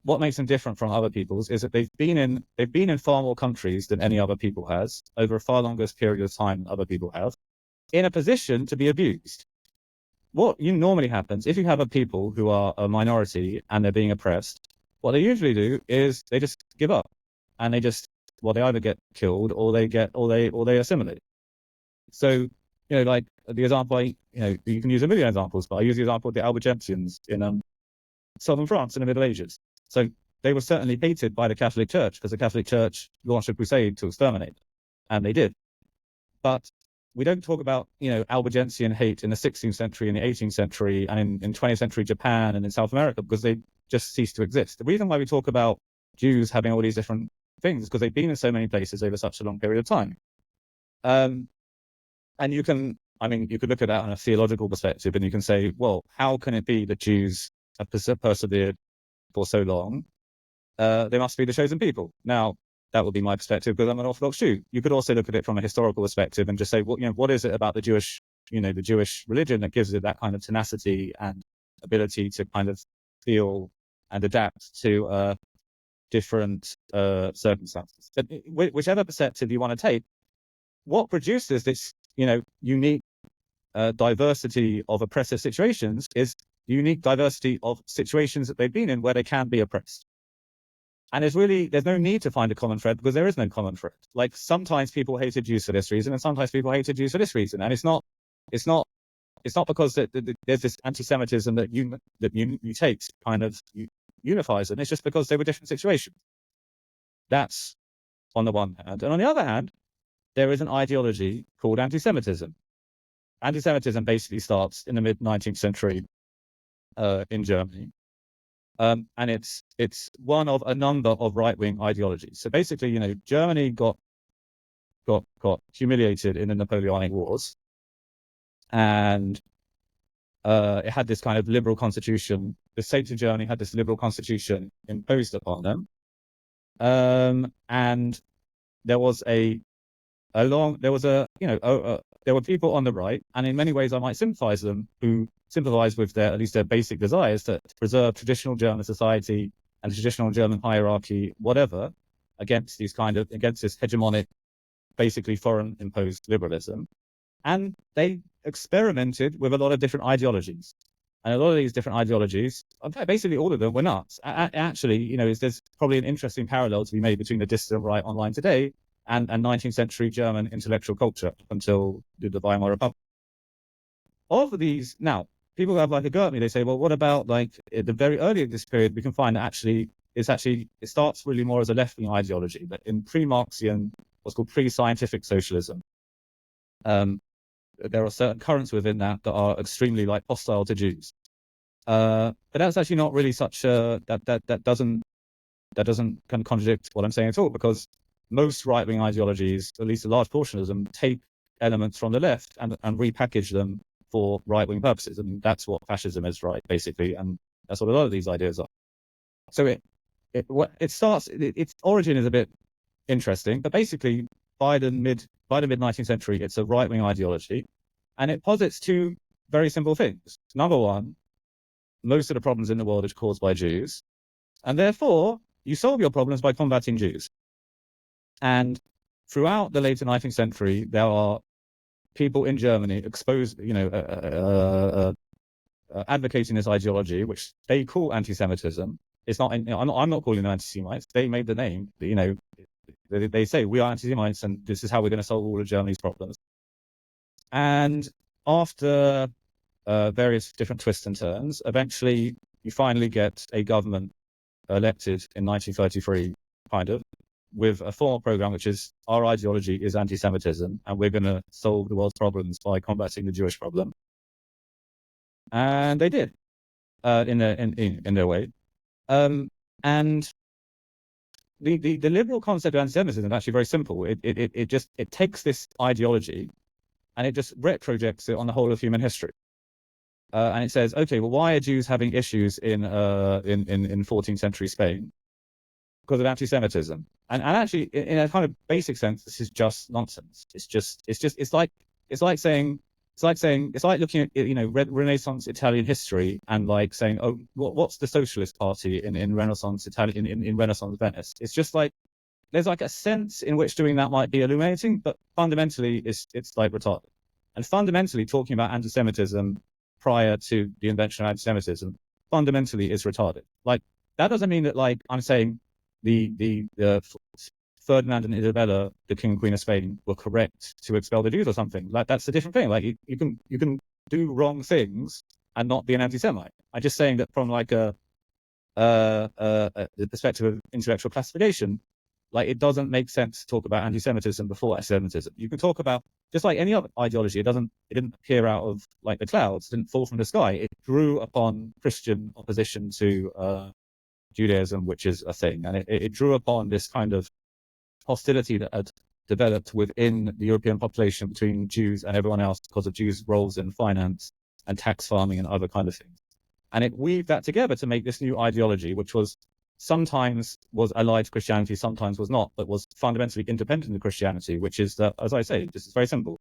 what makes them different from other peoples, is that they've been in far more countries than any other people has, over a far longer period of time than other people have, in a position to be abused. What normally happens, if you have a people who are a minority and they're being oppressed, what they usually do is they just give up, and they either get killed or they assimilate. So, the example, you can use a million examples, but I use the example of the Albigensians in southern France in the Middle Ages. So they were certainly hated by the Catholic Church, because the Catholic Church launched a crusade to exterminate, and they did. But we don't talk about, Albigensian hate in the 16th century, in the 18th century, and in 20th century Japan and in South America, because they just ceased to exist. The reason why we talk about Jews having all these different things is because they've been in so many places over such a long period of time. And you could look at that on a theological perspective, and you can say, well, how can it be that Jews have persevered for so long? They must be the chosen people. Now, that would be my perspective, because I'm an Orthodox Jew. You could also look at it from a historical perspective and just say, well, what is it about the Jewish religion that gives it that kind of tenacity and ability to kind of feel and adapt to different circumstances? But whichever perspective you want to take, what produces this, unique diversity of oppressive situations is the unique diversity of situations that they've been in where they can be oppressed. And there's no need to find a common thread, because there is no common thread. Sometimes people hated Jews for this reason, and sometimes people hated Jews for this reason. And it's not because there's this anti-Semitism that mutates, kind of unifies them. It's just because they were different situations. That's on the one hand. And on the other hand, there is an ideology called anti-Semitism. Anti-Semitism basically starts in the mid-19th century in Germany. And it's one of a number of right-wing ideologies. So basically, Germany got humiliated in the Napoleonic Wars, and it had this kind of liberal constitution. The states of Germany had this liberal constitution imposed upon them, and there were people on the right, and in many ways I might sympathize with them, who sympathize with at least their basic desires to preserve traditional German society and traditional German hierarchy, whatever, against this hegemonic basically foreign imposed liberalism. And they experimented with a lot of different ideologies. And a lot of these different ideologies, in fact, basically all of them were nuts. Actually, you know, there's probably an interesting parallel to be made between the dissident right online today and 19th century German intellectual culture up until the Weimar Republic. Of these, now, people have like a go at me. They say, well, what about like at the very early of this period, we can find that it starts really more as a left-wing ideology, but in pre-Marxian, what's called pre-scientific socialism. There are certain currents within that are extremely like hostile to Jews. But that's actually not really such a, that doesn't kind of contradict what I'm saying at all, because most right-wing ideologies, at least a large portion of them, take elements from the left and repackage them for right-wing purposes. And that's what fascism is, right, basically. And that's what a lot of these ideas are. So its origin is a bit interesting, but basically by the mid 19th century, it's a right-wing ideology, and it posits two very simple things. Number one, most of the problems in the world are caused by Jews, and therefore you solve your problems by combating Jews. And throughout the later 19th century, there are people in Germany exposed, advocating this ideology, which they call anti-Semitism. It's not. I'm not calling them anti-Semites. They made the name. You know, they say we are anti-Semites, and this is how we're going to solve all of Germany's problems. And after various different twists and turns, eventually you finally get a government elected in 1933, kind of, with a formal program which is our ideology is anti-Semitism, and we're going to solve the world's problems by combating the Jewish problem. And they did, in their way. And the liberal concept of anti-Semitism is actually very simple. It takes this ideology and it just retrojects it on the whole of human history. And it says, okay, well, why are Jews having issues in 14th century Spain? Because of anti-Semitism. And actually, in a kind of basic sense, this is just nonsense. It's like looking at, you know, Renaissance Italian history and like saying, oh, what's the Socialist Party in Renaissance Italian in Renaissance Venice? It's just like there's like a sense in which doing that might be illuminating, but fundamentally it's like retarded. And fundamentally, talking about anti-Semitism prior to the invention of anti-Semitism fundamentally is retarded. Like that doesn't mean that like I'm saying the Ferdinand and Isabella, the King and Queen of Spain, were correct to expel the Jews or something. Like that's a different thing. Like you can do wrong things and not be an anti-Semite. I'm just saying that from like the perspective of intellectual classification, like it doesn't make sense to talk about anti-Semitism before anti-Semitism. You can talk about just like any other ideology. It didn't appear out of like the clouds. It didn't fall from the sky. It drew upon Christian opposition to Judaism, which is a thing, and it drew upon this kind of hostility that had developed within the European population between Jews and everyone else because of Jews' roles in finance and tax farming and other kind of things. And it weaved that together to make this new ideology, which was sometimes was allied to Christianity, sometimes was not, but was fundamentally independent of Christianity, which is that, as I say, this is very simple.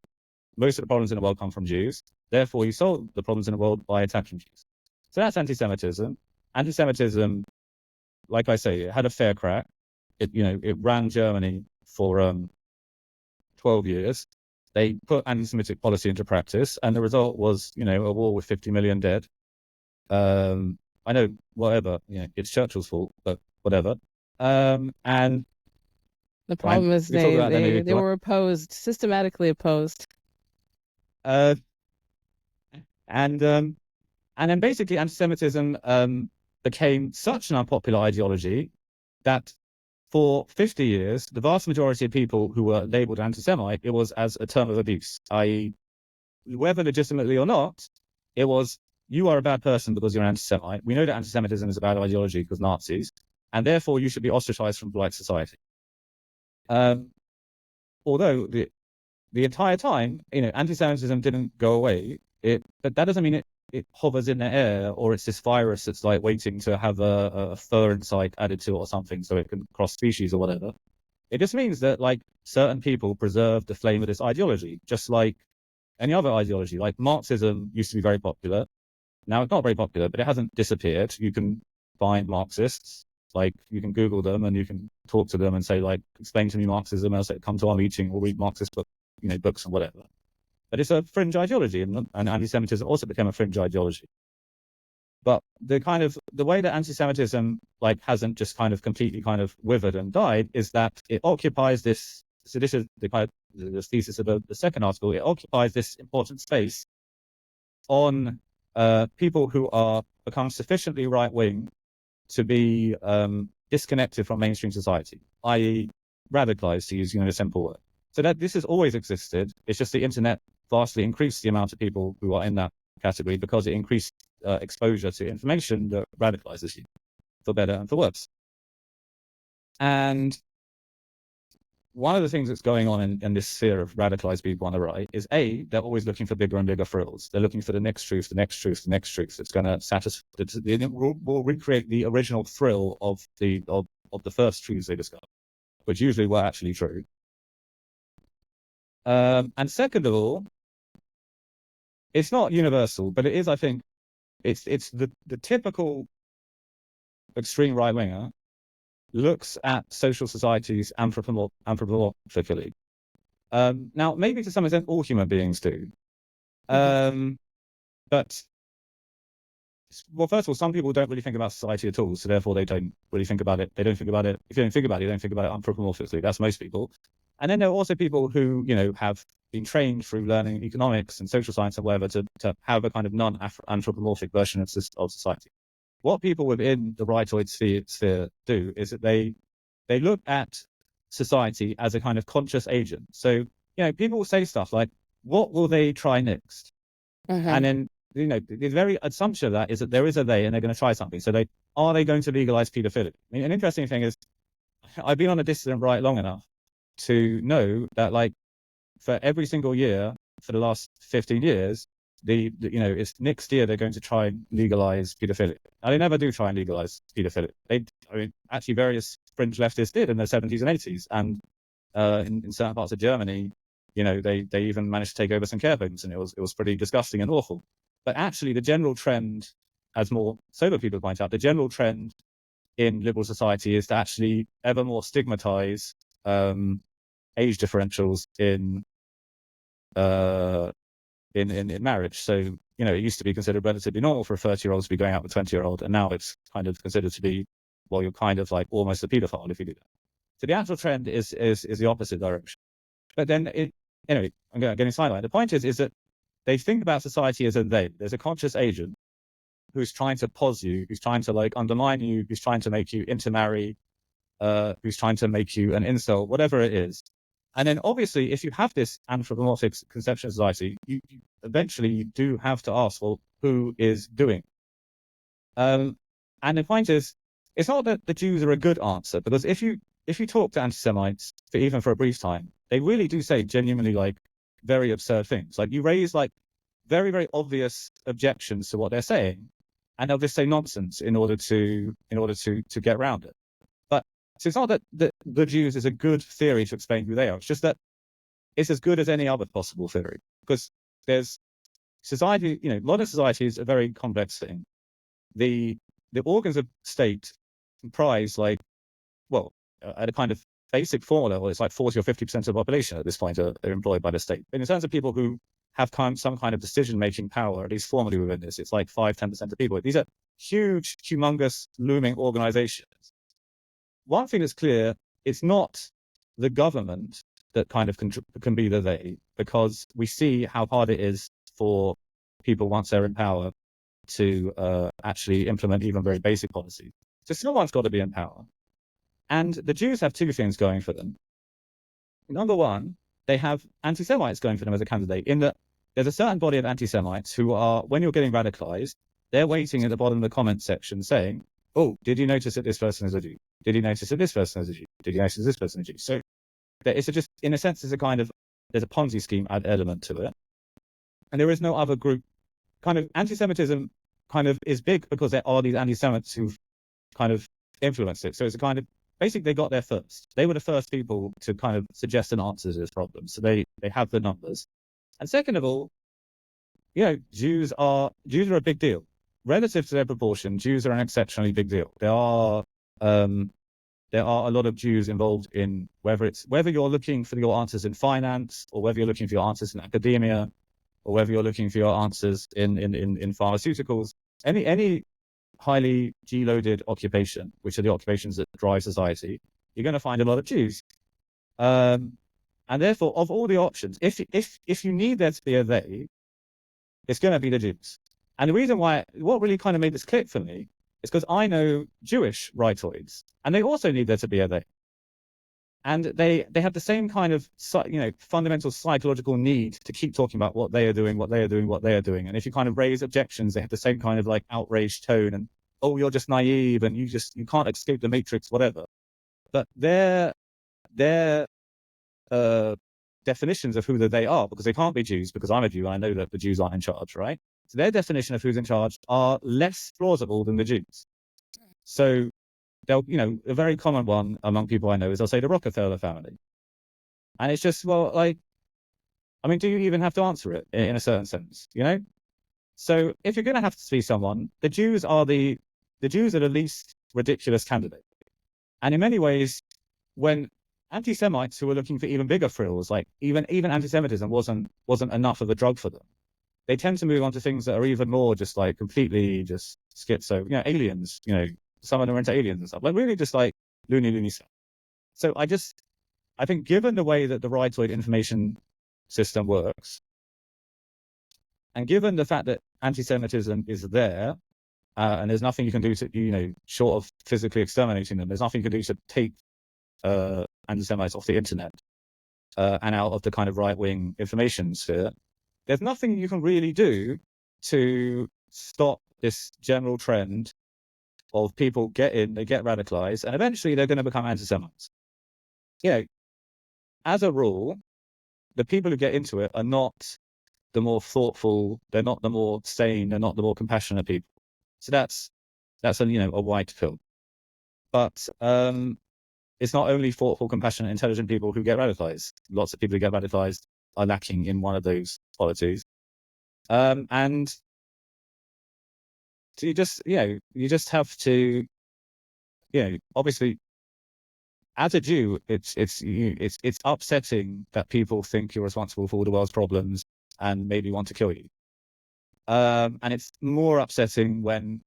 Most of the problems in the world come from Jews. Therefore, you solve the problems in the world by attacking Jews. So that's anti-Semitism. Anti-Semitism, like I say, it had a fair crack. It ran Germany for 12 years. They put anti-Semitic policy into practice, and the result was, a war with 50 million dead. I know, whatever, it's Churchill's fault, but whatever. And the problem is they were opposed, systematically opposed. And then basically anti-Semitism became such an unpopular ideology that for 50 years, the vast majority of people who were labeled anti-Semite, it was as a term of abuse, i.e., whether legitimately or not, it was, you are a bad person because you're an anti-Semite. We know that anti-Semitism is a bad ideology because Nazis, and therefore you should be ostracized from polite society. Although the entire time, anti-Semitism didn't go away. But that doesn't mean it hovers in the air, or it's this virus that's like waiting to have a fur site added to it or something so it can cross species or whatever. It just means that like certain people preserve the flame of this ideology, just like any other ideology. Like Marxism used to be very popular. Now it's not very popular, but it hasn't disappeared. You can find Marxists. Like, you can Google them and you can talk to them and say, like, explain to me Marxism. I'll say, come to our meeting or read Marxist books and whatever. But it's a fringe ideology, and anti-Semitism also became a fringe ideology. But the way that anti-Semitism like hasn't just kind of completely kind of withered and died is that it occupies this. So this is the thesis of the second article. It occupies this important space on people who are become sufficiently right-wing to be disconnected from mainstream society, i.e. radicalized, to use a simple word. So that this has always existed. It's just the internet vastly increased the amount of people who are in that category because it increased exposure to information that radicalizes you, for better and for worse. And one of the things that's going on in this sphere of radicalized people on the right is they're always looking for bigger and bigger frills. They're looking for the next truth, the next truth, the next truth that's going to satisfy, will recreate the original thrill of the first truths they discovered, which usually were actually true. And second of all, it's not universal, but it is, I think, it's the typical extreme right-winger looks at social societies anthropomorphically. Now, maybe to some extent, all human beings do. But, well, first of all, some people don't really think about society at all, so therefore they don't really think about it. They don't think about it. If you don't think about it, you don't think about it anthropomorphically. That's most people. And then there are also people who, have been trained through learning economics and social science and whatever to have a kind of non-anthropomorphic version of society. What people within the rightoid sphere do is that they look at society as a kind of conscious agent. So, people will say stuff like, what will they try next? And then, the very assumption of that is that there is a they and they're going to try something. So are they going to legalize pedophilia? I mean, an interesting thing is, I've been on a dissident right long enough to know that, like, for every single year for the last 15 years, it's next year they're going to try and legalize pedophilia. Now, they never do try and legalize pedophilia. Actually, various fringe leftists did in the 70s and 80s, and in certain parts of Germany, they even managed to take over some care homes, and it was pretty disgusting and awful. But actually, the general trend, as more sober people point out, the general trend in liberal society is to actually ever more stigmatize age differentials in marriage. So, it used to be considered relatively normal for a 30-year-old to be going out with a 20-year-old, and now it's kind of considered to be, well, you're kind of like almost a pedophile if you do that. So the actual trend is the opposite direction. But then anyway, I'm getting sidelined. The point is that they think about society as a they. There's a conscious agent who's trying to pose you, who's trying to like undermine you, who's trying to make you intermarry, who's trying to make you an incel, whatever it is. And then obviously, if you have this anthropomorphic conception of society, you eventually do have to ask, well, who is doing? And the point is, it's not that the Jews are a good answer, because if you talk to anti-Semites even for a brief time, they really do say genuinely like very absurd things. Like, you raise like very, very obvious objections to what they're saying, and they'll just say nonsense in order to get around it. So it's not that the Jews is a good theory to explain who they are. It's just that it's as good as any other possible theory, because there's society, modern society is a very complex thing. The organs of state comprise at a kind of basic formula, well, it's like 40 or 50% of the population at this point are employed by the state. But in terms of people who have some kind of decision-making power, at least formally within this, it's like 5-10% of people. These are huge, humongous, looming organizations. One thing that's clear, it's not the government that kind of can be the they, because we see how hard it is for people once they're in power to actually implement even very basic policies. So someone's got to be in power. And the Jews have two things going for them. Number one, they have anti-Semites going for them as a candidate, in that there's a certain body of anti-Semites who are, when you're getting radicalized, they're waiting at the bottom of the comment section saying, oh, did you notice that this person is a Jew? Did you notice that this person is a Jew? Did you notice this person is a Jew? So it's just, in a sense, there's a Ponzi scheme element to it. And there is no other group. Kind of anti-Semitism kind of is big because there are these anti-Semites who've kind of influenced it. So it's a kind of, basically they got there first. They were the first people to kind of suggest an answer to this problem. So they have the numbers. And second of all, Jews are a big deal. Relative to their proportion, Jews are an exceptionally big deal. There are there are a lot of Jews involved in whether you're looking for your answers in finance, or whether you're looking for your answers in academia, or whether you're looking for your answers in pharmaceuticals, any highly G-loaded occupation, which are the occupations that drive society, you're going to find a lot of Jews. And therefore, of all the options, if you need there to be a they, it's going to be the Jews. And the reason why, what really kind of made this click for me, is because I know Jewish rightoids, and they also need there to be a they. And they have the same kind of, fundamental psychological need to keep talking about what they are doing, what they are doing, what they are doing. And if you kind of raise objections, they have the same kind of like outraged tone and, oh, you're just naive and you can't escape the matrix, whatever. But their definitions of who they are, because they can't be Jews, because I'm a Jew and I know that the Jews aren't in charge, right? So their definition of who's in charge are less plausible than the Jews. So they'll, a very common one among people I know is they'll say the Rockefeller family. And it's just, well, like, I mean, do you even have to answer it in a certain sense, So if you're going to have to see someone, the Jews are the least ridiculous candidate. And in many ways, when anti-Semites who were looking for even bigger frills, like even anti-Semitism wasn't enough of a drug for them, they tend to move on to things that are even more just like completely just schizo, aliens, some of them are into aliens and stuff, like really just like loony stuff. So I think given the way that the rightoid information system works, and given the fact that anti-Semitism is there, and there's nothing you can do to, short of physically exterminating them, there's nothing you can do to take anti-Semites off the internet and out of the kind of right-wing information sphere. There's nothing you can really do to stop this general trend of people they get radicalized, and eventually they're going to become anti-Semites. As a rule, the people who get into it are not the more thoughtful, they're not the more sane, they're not the more compassionate people. So that's a white pill. But it's not only thoughtful, compassionate, intelligent people who get radicalized. Lots of people who get radicalized are lacking in one of those qualities. And so you just have to, obviously, as a Jew, it's upsetting that people think you're responsible for all the world's problems and maybe want to kill you. And it's more upsetting when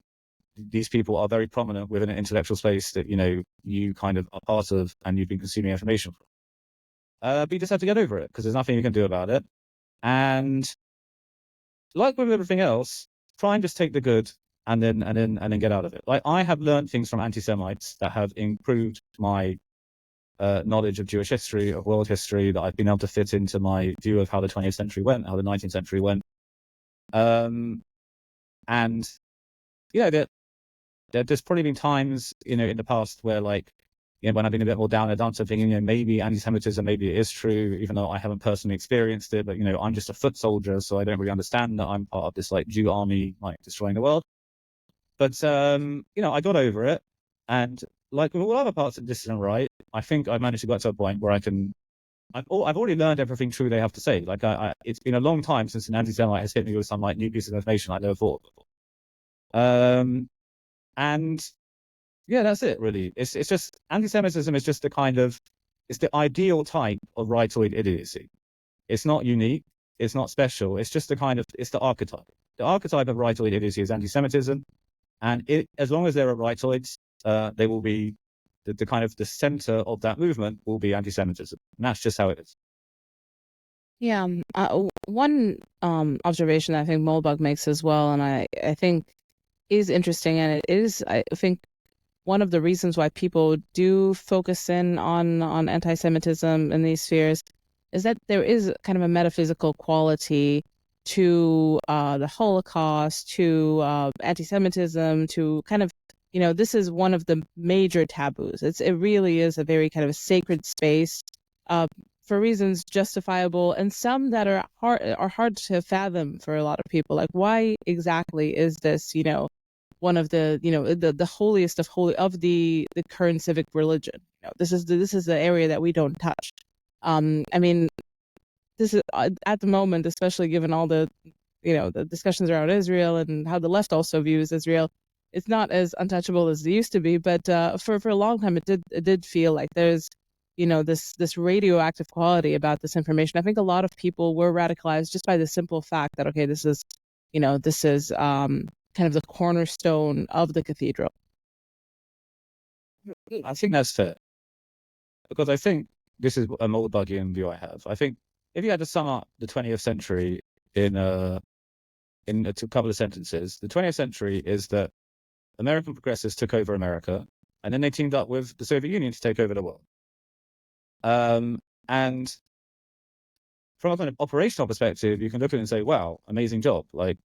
these people are very prominent within an intellectual space that, you kind of are part of and you've been consuming information from. But you just have to get over it because there's nothing you can do about it. And like with everything else, try and just take the good and then get out of it. Like I have learned things from anti-Semites that have improved my knowledge of Jewish history, of world history, that I've been able to fit into my view of how the 20th century went, how the 19th century went. And there's probably been times, in the past where when I've been a bit more down in the dumps, I'm thinking, maybe anti-Semitism, maybe it is true, even though I haven't personally experienced it, but, I'm just a foot soldier, so I don't really understand that I'm part of this Jew army, destroying the world. But, I got over it. And like with all other parts of Dissident right, I think I've managed to get to a point where I've already learned everything true they have to say. It's been a long time since an anti-Semite has hit me with some new piece of information I never thought of before. And yeah, that's it really. It's just anti-Semitism is just it's the ideal type of rightoid idiocy. It's not unique. It's not special. It's just it's the archetype. The archetype of rightoid idiocy is anti-Semitism. And as long as there are rightoids, they will be the center of that movement will be anti-Semitism. And that's just how it is. Yeah. One observation that I think Molbug makes as well, and I think is interesting, and it is, I think, one of the reasons why people do focus in on anti-Semitism in these spheres is that there is kind of a metaphysical quality to the Holocaust, to anti-Semitism, to kind of, this is one of the major taboos. It really is a very kind of a sacred space for reasons justifiable, and some that are hard to fathom for a lot of people. Like, why exactly is this, one of the, the holiest of holy of the current civic religion? This is the area that we don't touch. I mean, this is at the moment, especially given all the, the discussions around Israel and how the left also views Israel. it's not as untouchable as it used to be, but for a long time, it did feel like there's, this radioactive quality about this information. I think a lot of people were radicalized just by the simple fact that, okay, this is kind of the cornerstone of the cathedral. I think that's fair, because I think this is a more Buggian view I have. I think if you had to sum up the 20th century in a couple of sentences, the 20th century is that American progressives took over America, and then they teamed up with the Soviet Union to take over the world. And from a kind of operational perspective, you can look at it and say, wow, amazing job. Like,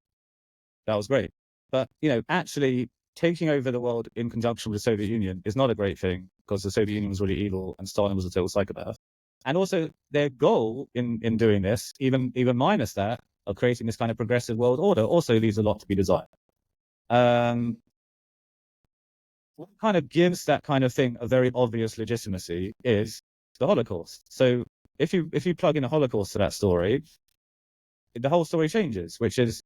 that was great. But, actually taking over the world in conjunction with the Soviet Union is not a great thing, because the Soviet Union was really evil and Stalin was a total psychopath. And also their goal in doing this, even minus that, of creating this kind of progressive world order, also leaves a lot to be desired. What kind of gives that kind of thing a very obvious legitimacy is the Holocaust. So if you plug in a Holocaust to that story, the whole story changes, which is,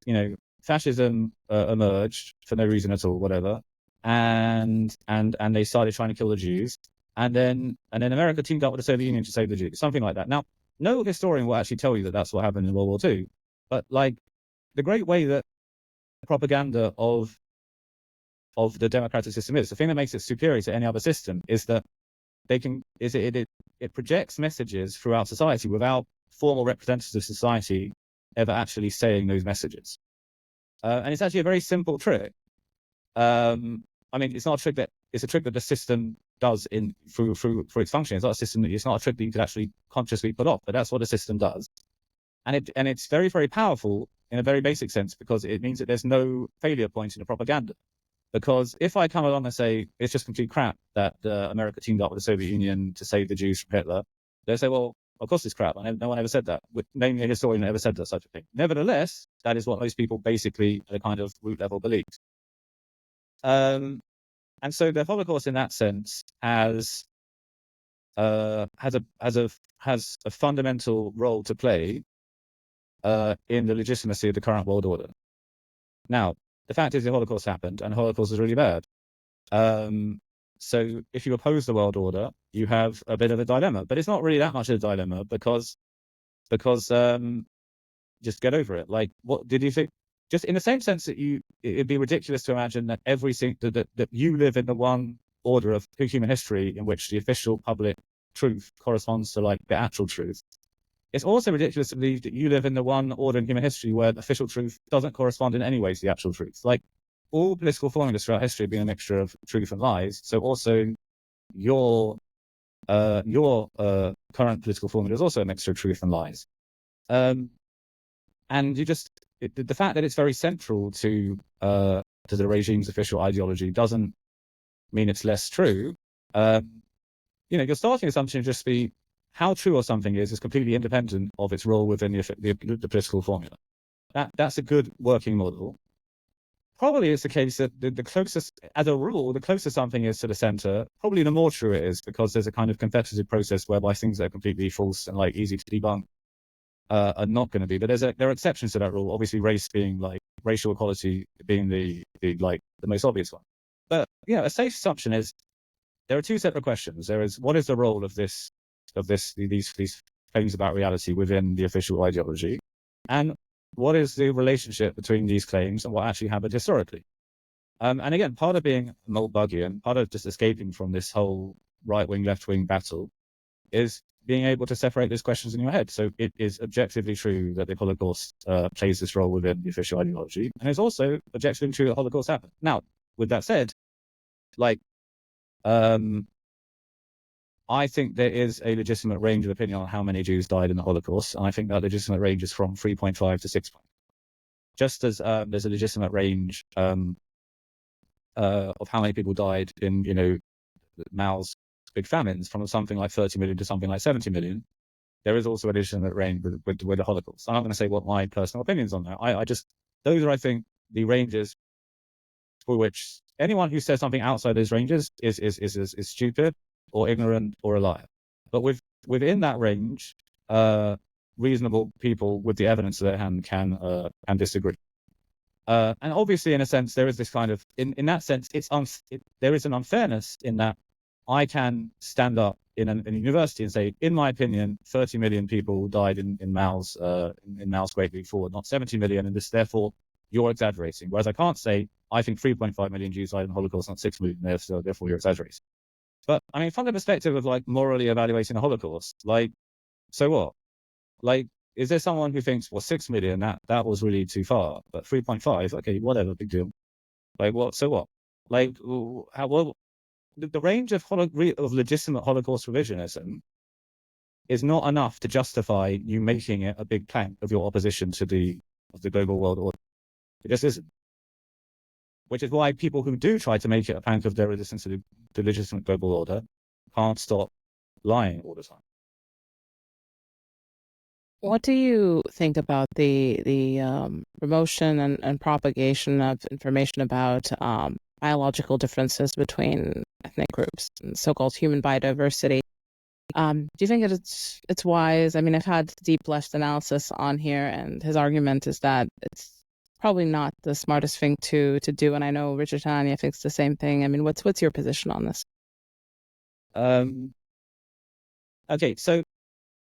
fascism emerged for no reason at all, whatever, and they started trying to kill the Jews, and then America teamed up with the Soviet Union to save the Jews, something like that. Now, no historian will actually tell you that that's what happened in World War II, but like the great way that propaganda of the democratic system is, the thing that makes it superior to any other system is that it projects messages throughout society without formal representatives of society ever actually saying those messages. And it's actually a very simple trick. I mean, it's not a trick it's a trick that the system does through its function. It's not a trick that you could actually consciously put off, but that's what the system does. And it's very, very powerful in a very basic sense, because it means that there's no failure point in the propaganda. Because if I come along and say it's just complete crap that America teamed up with the Soviet Union to save the Jews from Hitler, they say, well, of course it's crap. No one ever said that. Naming a historian that ever said that such a thing. Nevertheless, that is what most people basically at a kind of root level believe. And so the Holocaust, in that sense, has a fundamental role to play in the legitimacy of the current world order. Now, the fact is the Holocaust happened, and the Holocaust is really bad. So if you oppose the world order, you have a bit of a dilemma, but it's not really that much of a dilemma, because just get over it. Like, what did you think? Just in the same sense that it'd be ridiculous to imagine that everything that you live in the one order of human history in which the official public truth corresponds to like the actual truth. It's also ridiculous to believe that you live in the one order in human history where the official truth doesn't correspond in any way to the actual truth. Like, all political formulas throughout history have been a mixture of truth and lies. So also your current political formula is also a mixture of truth and lies. And the fact that it's very central to the regime's official ideology doesn't mean it's less true. Your starting assumption would just be how true or something is completely independent of its role within the political formula. That's a good working model. Probably it's the case that the closest, as a rule, the closer something is to the center, probably the more true it is, because there's a kind of competitive process whereby things that are completely false and like easy to debunk are not going to be. But there are exceptions to that rule. Obviously, race being like racial equality being the most obvious one. But a safe assumption is there are two separate questions. There is, what is the role of these claims about reality within the official ideology, and what is the relationship between these claims and what actually happened historically? And again, part of being Mulbugian, part of just escaping from this whole right-wing, left-wing battle is being able to separate those questions in your head. So it is objectively true that the Holocaust plays this role within the official ideology, and it's also objectively true that the Holocaust happened. Now, with that said, I think there is a legitimate range of opinion on how many Jews died in the Holocaust, and I think that legitimate range is from 3.5 to 6. Just as there's a legitimate range of how many people died in Mao's big famines, from something like 30 million to something like 70 million. There is also a legitimate range with the Holocaust. I'm not going to say what my personal opinions on that. Those are, I think, the ranges for which anyone who says something outside those ranges is stupid or ignorant or a liar. But within that range, reasonable people with the evidence at their hand can disagree. And obviously, in a sense, there is this kind of, in that sense, there is an unfairness in that I can stand up in a university and say, in my opinion, 30 million people died in Mao's Great Leap Forward, not 70 million, and this therefore you're exaggerating. Whereas I can't say, I think 3.5 million Jews died in the Holocaust, not 6 million, so therefore you're exaggerating. But I mean, from the perspective of like morally evaluating the Holocaust, like, so what? Like, is there someone who thinks, well, 6 million, that was really too far, but 3.5, okay, whatever, big deal. Like, what? So what? Like, the range of legitimate Holocaust revisionism is not enough to justify you making it a big plank of your opposition to the global world order. It just isn't. Which is why people who do try to make it a plank of their resistance to the legitimate global order can't stop lying all the time. What do you think about the promotion and propagation of information about biological differences between ethnic groups and so-called human biodiversity? Do you think it's wise? I mean, I've had deep left analysis on here, and his argument is that it's probably not the smartest thing to do. And I know Richard Hanania thinks the same thing. I mean, what's your position on this? Okay, so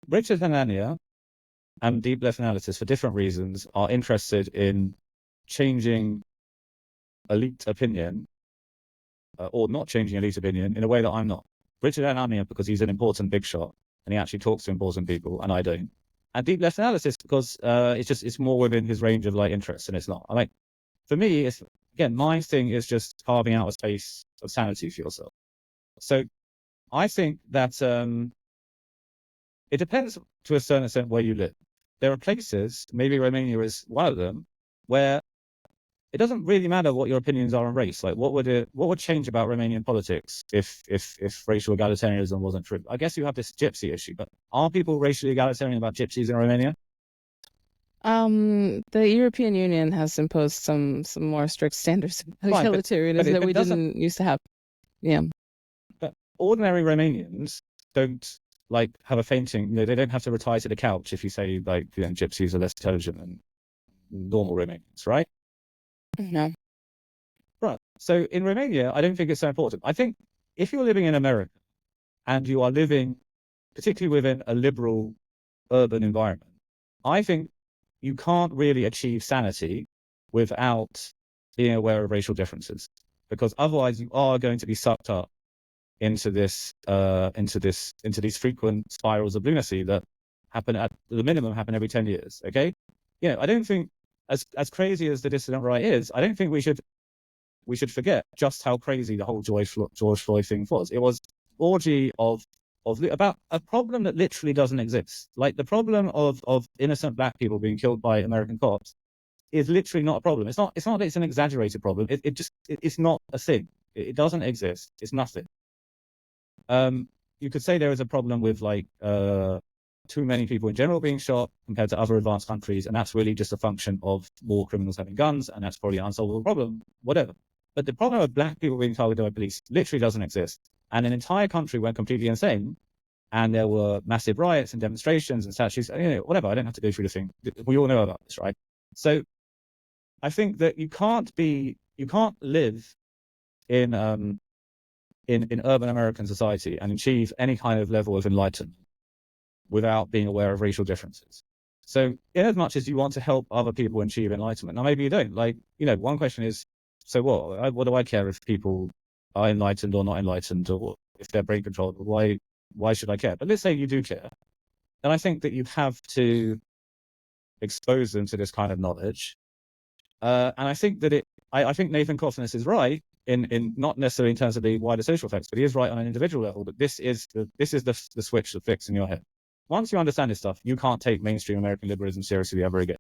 Richard Hanania and deep left analysis, for different reasons, are interested in changing elite opinion, or not changing elite opinion, in a way that I'm not. Richard Hanania, because he's an important big shot, and he actually talks to important people, and I don't. And deep left analysis, because it's more within his range of like interests, and it's not. I like, for me, it's, again, my thing is just carving out a space of sanity for yourself. So I think that it depends to a certain extent where you live. There are places, maybe Romania is one of them, where it doesn't really matter what your opinions are on race. Like, what would change about Romanian politics if racial egalitarianism wasn't true? I guess you have this gypsy issue, but are people racially egalitarian about gypsies in Romania? The European Union has imposed some more strict standards of egalitarianism that we didn't used to have. Yeah. But ordinary Romanians don't like have a fainting, they don't have to retire to the couch if you say like, gypsies are less intelligent than normal Romanians, right? No. Right. So in Romania, I don't think it's so important. I think if you're living in America and you are living particularly within a liberal urban environment, I think you can't really achieve sanity without being aware of racial differences, because otherwise you are going to be sucked up into these frequent spirals of lunacy that happen at the minimum happen every 10 years. Okay. I don't think, as crazy as the dissident right is, I don't think we should forget just how crazy the whole George Floyd thing was. It was orgy of about a problem that literally doesn't exist. Like the problem of innocent black people being killed by American cops is literally not a problem. It's not that it's an exaggerated problem. It's not a thing. It doesn't exist. It's nothing. You could say there is a problem with like too many people in general being shot compared to other advanced countries, and that's really just a function of more criminals having guns, and that's probably an unsolvable problem, whatever. But the problem of black people being targeted by police literally doesn't exist. And an entire country went completely insane, and there were massive riots and demonstrations and statues, whatever. I don't have to go through the thing. We all know about this, right? So I think that you can't live in urban American society and achieve any kind of level of enlightenment without being aware of racial differences. So in as much as you want to help other people achieve enlightenment, now maybe you don't. Like, one question is, so what? What do I care if people are enlightened or not enlightened, or if they're brain controlled? Why should I care? But let's say you do care. And I think that you have to expose them to this kind of knowledge. And I think that I think Nathan Koffness is right in not necessarily in terms of the wider social effects, but he is right on an individual level that this is the switch that flicks in your head. Once you understand this stuff, you can't take mainstream American liberalism seriously ever again,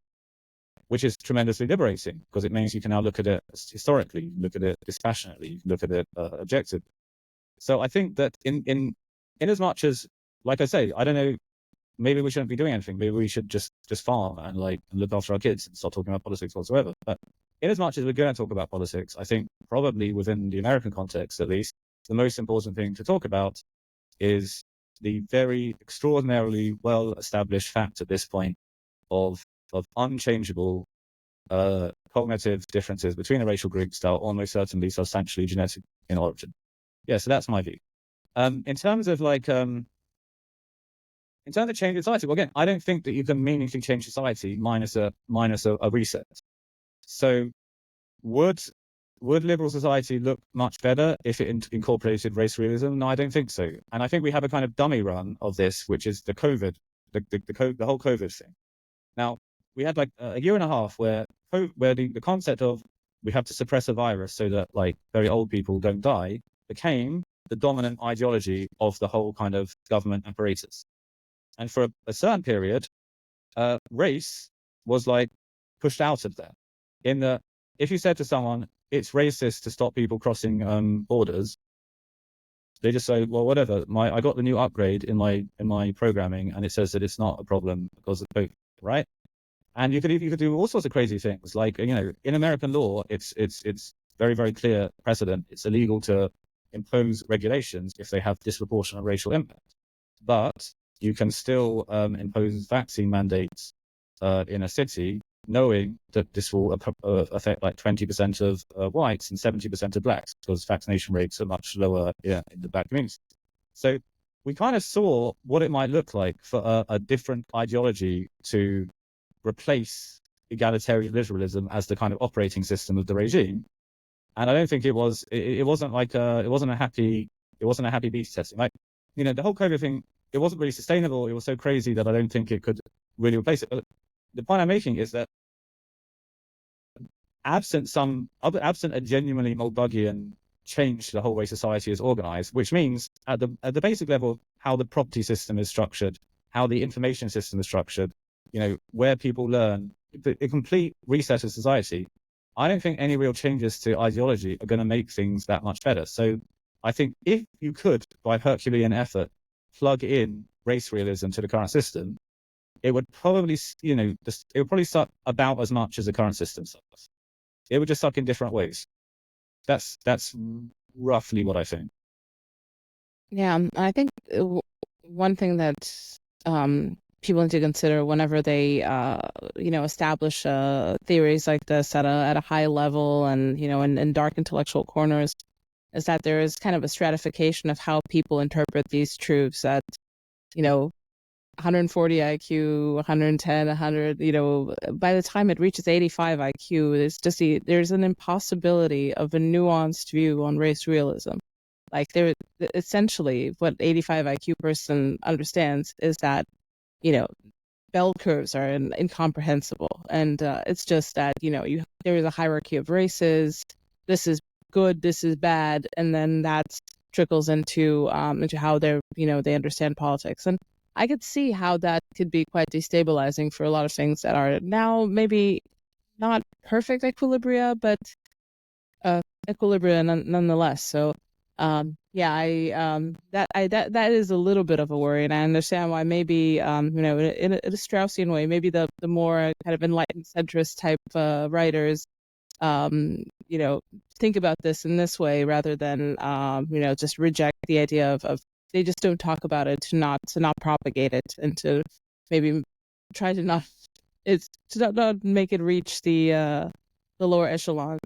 which is tremendously liberating, because it means you can now look at it historically, look at it dispassionately, look at it objectively. So I think that in as much as, like I say, I don't know, maybe we shouldn't be doing anything. Maybe we should just farm and look after our kids and stop talking about politics whatsoever. But in as much as we're going to talk about politics, I think probably within the American context, at least, the most important thing to talk about is the very extraordinarily well-established fact at this point of unchangeable cognitive differences between the racial groups that are almost certainly substantially genetic in origin. Yeah, so that's my view. In terms of changing society, well, again, I don't think that you can meaningfully change society minus a reset. So would liberal society look much better if it incorporated race realism? No, I don't think so. And I think we have a kind of dummy run of this, which is the COVID, the whole COVID thing. Now, we had like a year and a half where the concept of we have to suppress a virus so that like very old people don't die became the dominant ideology of the whole kind of government apparatus. And for a certain period, race was like pushed out of there. In that, if you said to someone, it's racist to stop people crossing borders, they just say, well, whatever. I got the new upgrade in my programming, and it says that it's not a problem because of COVID, right? And you could do all sorts of crazy things. Like, you know, in American law, it's very, very clear precedent. It's illegal to impose regulations if they have disproportionate racial impact. But you can still impose vaccine mandates in a city, knowing that this will affect like 20% of whites and 70% of blacks, because vaccination rates are much lower in the black community. So we kind of saw what it might look like for a different ideology to replace egalitarian liberalism as the kind of operating system of the regime. And I don't think it wasn't a happy beast testing. Like, you know, the whole COVID thing, it wasn't really sustainable. It was so crazy that I don't think it could really replace it. But the point I'm making is that absent a genuinely Mulbuggian change to the whole way society is organized, which means at the basic level, how the property system is structured, how the information system is structured, you know, where people learn, a complete reset of society, I don't think any real changes to ideology are going to make things that much better. So I think if you could, by Herculean effort, plug in race realism to the current system, it would probably, you know, it would probably suck about as much as the current system sucks. It would just suck in different ways. That's roughly what I think. Yeah, I think one thing that people need to consider whenever they, establish theories like this at a high level and, you know, in dark intellectual corners, is that there is kind of a stratification of how people interpret these truths at, you know, 140 IQ, 110, 100, you know, by the time it reaches 85 IQ, there's an impossibility of a nuanced view on race realism. Like, essentially what 85 IQ person understands is that, you know, bell curves are incomprehensible. And it's just that, you know, there is a hierarchy of races. This is good, this is bad. And then that trickles into how they understand politics. And I could see how that could be quite destabilizing for a lot of things that are now maybe not perfect equilibria, but equilibria nonetheless. So that is a little bit of a worry, and I understand why maybe in a Straussian way, maybe the more kind of enlightened centrist type writers think about this in this way rather than just reject the idea of they just don't talk about it to not propagate it and to maybe try to not make it reach the lower echelons.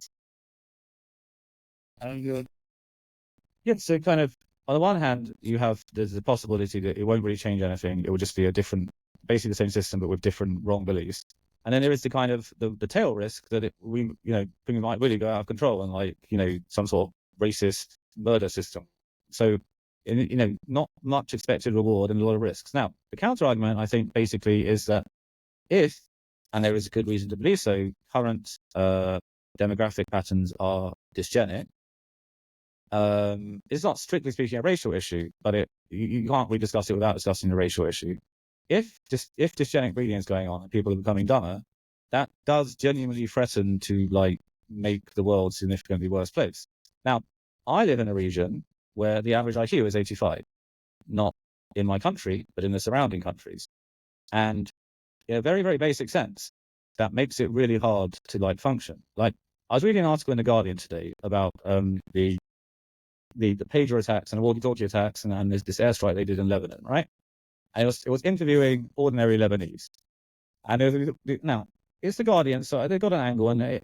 Yeah, so kind of on the one hand, there's the possibility that it won't really change anything. It will just be basically the same system, but with different wrong beliefs. And then there is the kind of the tail risk that things might really go out of control and, like, you know, some sort of racist murder system. So, you know, not much expected reward and a lot of risks. Now, the counter argument, I think, basically is that if, and there is a good reason to believe so, current demographic patterns are dysgenic, it's not strictly speaking a racial issue, but you can't really discuss it without discussing the racial issue. If dysgenic breeding is going on and people are becoming dumber, that does genuinely threaten to, like, make the world a significantly worse place. Now, I live in a region where the average IQ is 85, not in my country, but in the surrounding countries. And in a very, very basic sense, that makes it really hard to, like, function. Like, I was reading an article in The Guardian today about the pager attacks and the walkie-talkie attacks and this airstrike they did in Lebanon, right? And it was interviewing ordinary Lebanese. And now, it's The Guardian, so they got an angle, and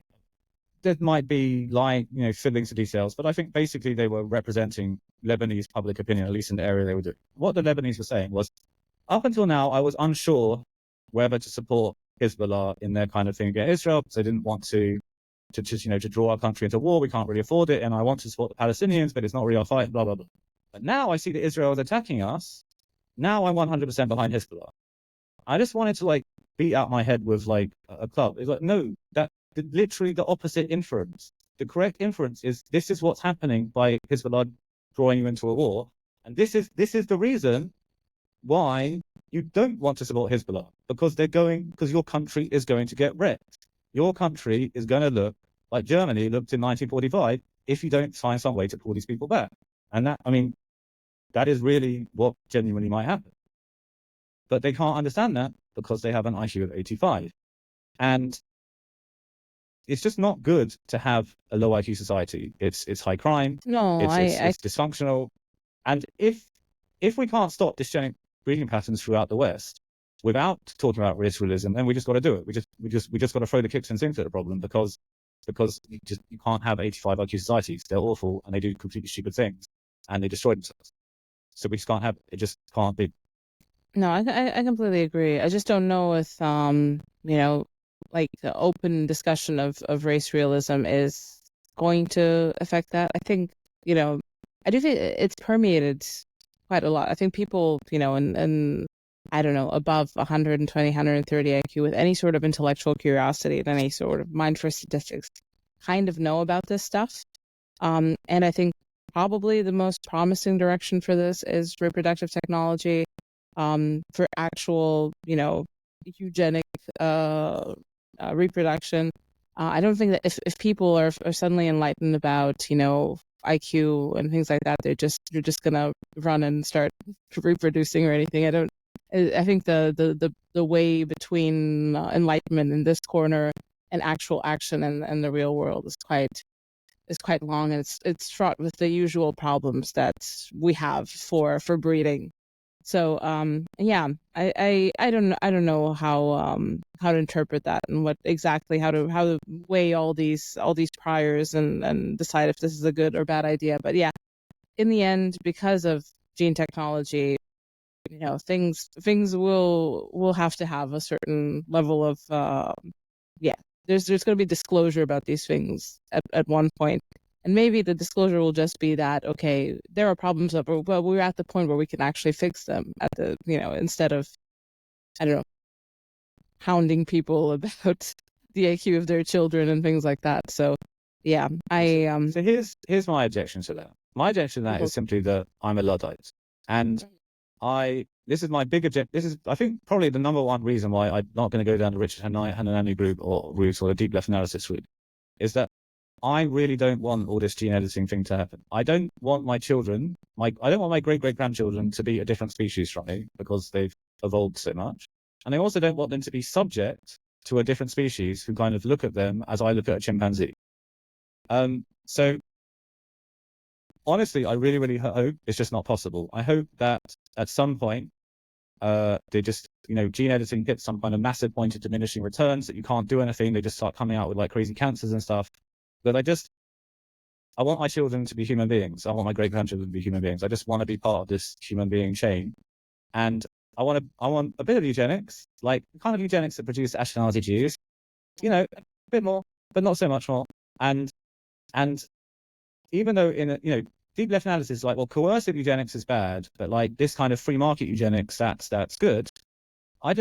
there might be fiddling to details, but I think basically they were representing Lebanese public opinion, at least in the area they were doing. What the Lebanese were saying was, up until now, I was unsure whether to support Hezbollah in their kind of thing against Israel, because they didn't want to draw our country into war. We can't really afford it, and I want to support the Palestinians, but it's not really our fight, blah, blah, blah. But now I see that Israel is attacking us. Now I'm 100% behind Hezbollah. I just wanted to beat out my head with a club. It's like, no, literally the opposite inference. The correct inference is this is what's happening by Hezbollah drawing you into a war. And this is the reason why you don't want to support Hezbollah, because your country is going to get wrecked. Your country is going to look like Germany looked in 1945 if you don't find some way to pull these people back. And that is really what genuinely might happen. But they can't understand that because they have an IQ of 85. And it's just not good to have a low IQ society. It's high crime. No, it's dysfunctional. And if we can't stop dysgenic breeding patterns throughout the West without talking about race realism, then we just got to do it. We just got to throw the kicks and sinks at the problem because you can't have 85 IQ societies. They're awful and they do completely stupid things and they destroy themselves. So we just can't have it. It just can't be. No, I completely agree. I just don't know if the open discussion of race realism is going to affect that. I think I do think it's permeated quite a lot. I think people in I don't know, above 120, 130 IQ with any sort of intellectual curiosity and any sort of mind for statistics kind of know about this stuff. And I think probably the most promising direction for this is reproductive technology. For actual, eugenic reproduction. I don't think that if people are suddenly enlightened about, IQ and things like that, you're just gonna run and start reproducing or anything. I think the way between enlightenment in this corner and actual action and the real world is quite long, and it's fraught with the usual problems that we have for breeding. So I don't know how to interpret that and what exactly how to weigh all these priors and decide if this is a good or bad idea. But yeah, in the end, because of gene technology, things will have to have a certain level of there's going to be disclosure about these things at one point. And maybe the disclosure will just be that, okay, there are problems, but we're at the point where we can actually fix them instead of, I don't know, hounding people about the IQ of their children and things like that. So, yeah, So here's my objection to that. My objection to that is simply that I'm a Luddite. And this is my big objection. This is, I think, probably the number one reason why I'm not going to go down the Richard Hananani route or the deep left analysis route, is that I really don't want all this gene editing thing to happen. I don't want my children, I don't want my great-great-grandchildren to be a different species from me because they've evolved so much. And I also don't want them to be subject to a different species who kind of look at them as I look at a chimpanzee. So honestly, I really, really hope it's just not possible. I hope that at some point, they just, gene editing hits some kind of massive point of diminishing returns that you can't do anything. They just start coming out with crazy cancers and stuff. But I want my children to be human beings. I want my great-grandchildren to be human beings. I just want to be part of this human being chain. And I want a bit of eugenics, like the kind of eugenics that produce Ashkenazi Jews, a bit more, but not so much more. And even though in deep left analysis is coercive eugenics is bad, but this kind of free market eugenics, that's good. I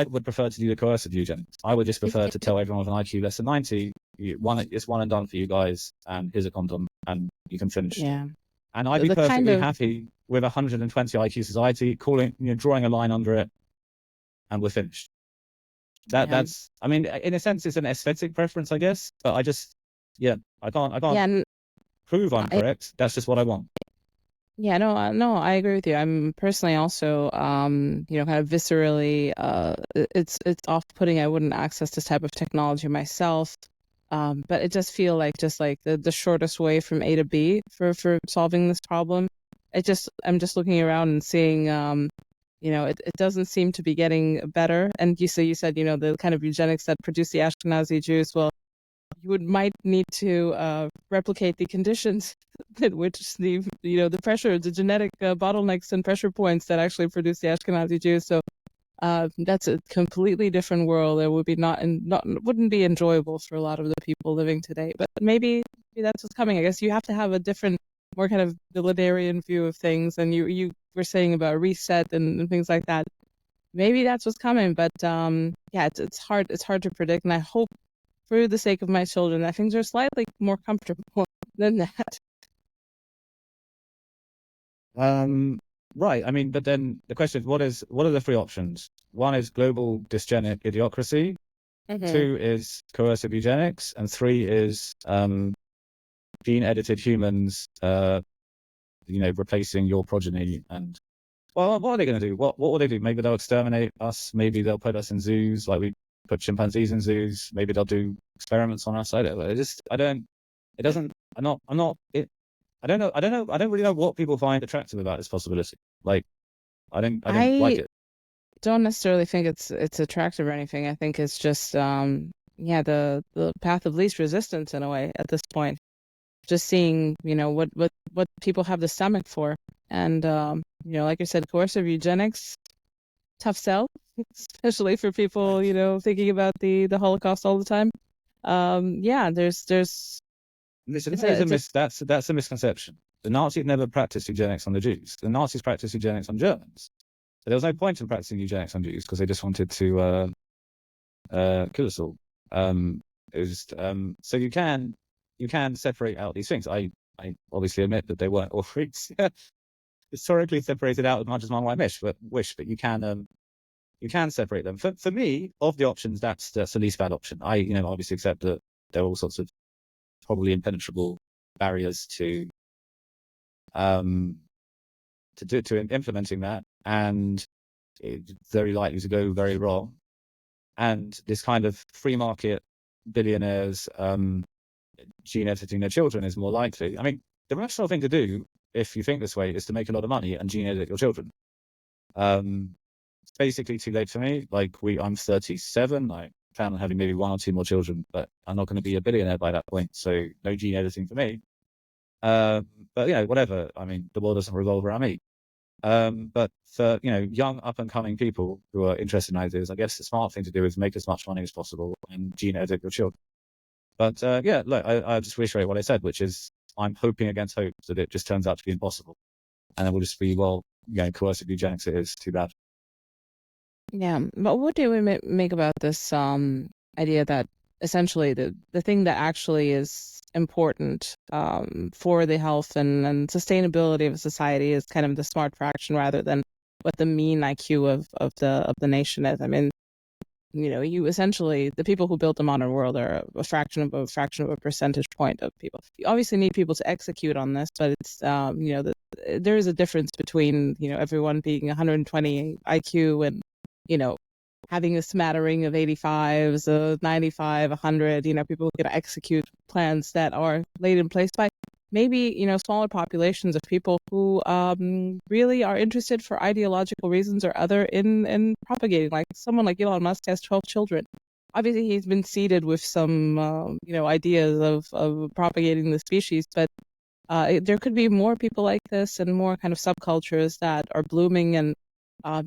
would prefer to do the coercive eugenics. I would just prefer to tell everyone with an IQ less than 90, it's one and done for you guys, and here's a condom, and you can finish. Yeah. And I'd be perfectly happy with 120 IQ society, drawing a line under it, and we're finished. That's, in a sense, it's an aesthetic preference, I guess, but I can't prove I'm correct. That's just what I want. Yeah, no, I agree with you. I'm personally also, kind of viscerally, it's off-putting. I wouldn't access this type of technology myself, but it does feel like the shortest way from A to B for solving this problem. I'm just looking around and seeing, it doesn't seem to be getting better. And you said, the kind of eugenics that produce the Ashkenazi Jews. Well, you might need to replicate the conditions in which the pressure, the genetic bottlenecks and pressure points that actually produce the Ashkenazi Jews. So that's a completely different world. It would be wouldn't be enjoyable for a lot of the people living today. But maybe that's what's coming. I guess you have to have a different, more kind of utilitarian view of things. And you were saying about reset and things like that. Maybe that's what's coming. But yeah, it's hard. It's hard to predict. And I hope, for the sake of my children, that things are slightly more comfortable than that. Right. I mean, but then the question is, what are the three options? One is global dysgenic idiocracy. Mm-hmm. 2 is coercive eugenics, and 3 is gene-edited humans, replacing your progeny. And well, what are they going to do? What will they do? Maybe they'll exterminate us. Maybe they'll put us in zoos, like we put chimpanzees in zoos. Maybe they'll do experiments on us. I don't know. I don't really know what people find attractive about this possibility. Like, I don't like it. Don't necessarily think it's attractive or anything. I think it's just the path of least resistance in a way at this point. Just seeing what people have the stomach for, and like I said, coercive eugenics, tough sell, especially for people thinking about the Holocaust all the time. That's a misconception. The Nazis never practiced eugenics on the Jews. The Nazis practiced eugenics on Germans. So there was no point in practicing eugenics on Jews because they just wanted to kill us all. So you can separate out these things. I obviously admit that they weren't all historically separated out as much as one might wish, but you can separate them. For me, of the options, that's the least bad option. I obviously accept that there are all sorts of probably impenetrable barriers to implementing that, and it's very likely to go very wrong. And this kind of free market billionaires gene editing their children is more likely. I mean, the rational thing to do, if you think this way, is to make a lot of money and gene edit your children. It's basically too late for me. Like, I'm 37. I plan on having maybe 1 or 2 more children, but I'm not going to be a billionaire by that point. So no gene editing for me. But whatever. I mean, the world doesn't revolve around me. But for young up and coming people who are interested in ideas, I guess the smart thing to do is make as much money as possible and gene edit your children. But look, I just reiterate what I said, which is I'm hoping against hope that it just turns out to be impossible, and it will just be coercive eugenics. It is too bad. Yeah, but what do we make about this idea that essentially the thing that actually is important for the health and sustainability of a society is kind of the smart fraction rather than what the mean IQ of the nation is? I mean, you essentially, the people who built the modern world are a fraction of a percentage point of people. You obviously need people to execute on this, but it's there is a difference between everyone being 120 IQ and having a smattering of 85s, 95, 100, people who can execute plans that are laid in place by maybe, smaller populations of people who really are interested for ideological reasons or other in propagating. Like someone like Elon Musk has 12 children. Obviously, he's been seeded with some, ideas of propagating the species, but there could be more people like this and more kind of subcultures that are blooming, and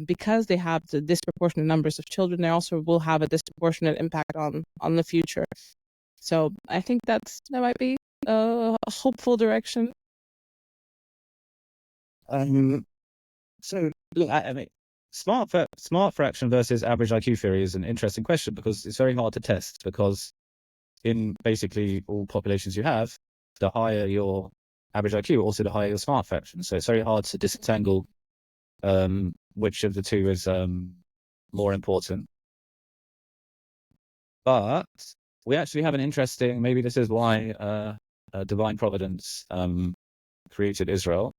because they have the disproportionate numbers of children, they also will have a disproportionate impact on the future. So I think that might be a hopeful direction. So look, I mean, smart fraction versus average IQ theory is an interesting question because it's very hard to test, because in basically all populations you have, the higher your average IQ, also the higher your smart fraction. So it's very hard to disentangle which of the two is more important. But we actually have an interesting, maybe this is why divine providence created Israel.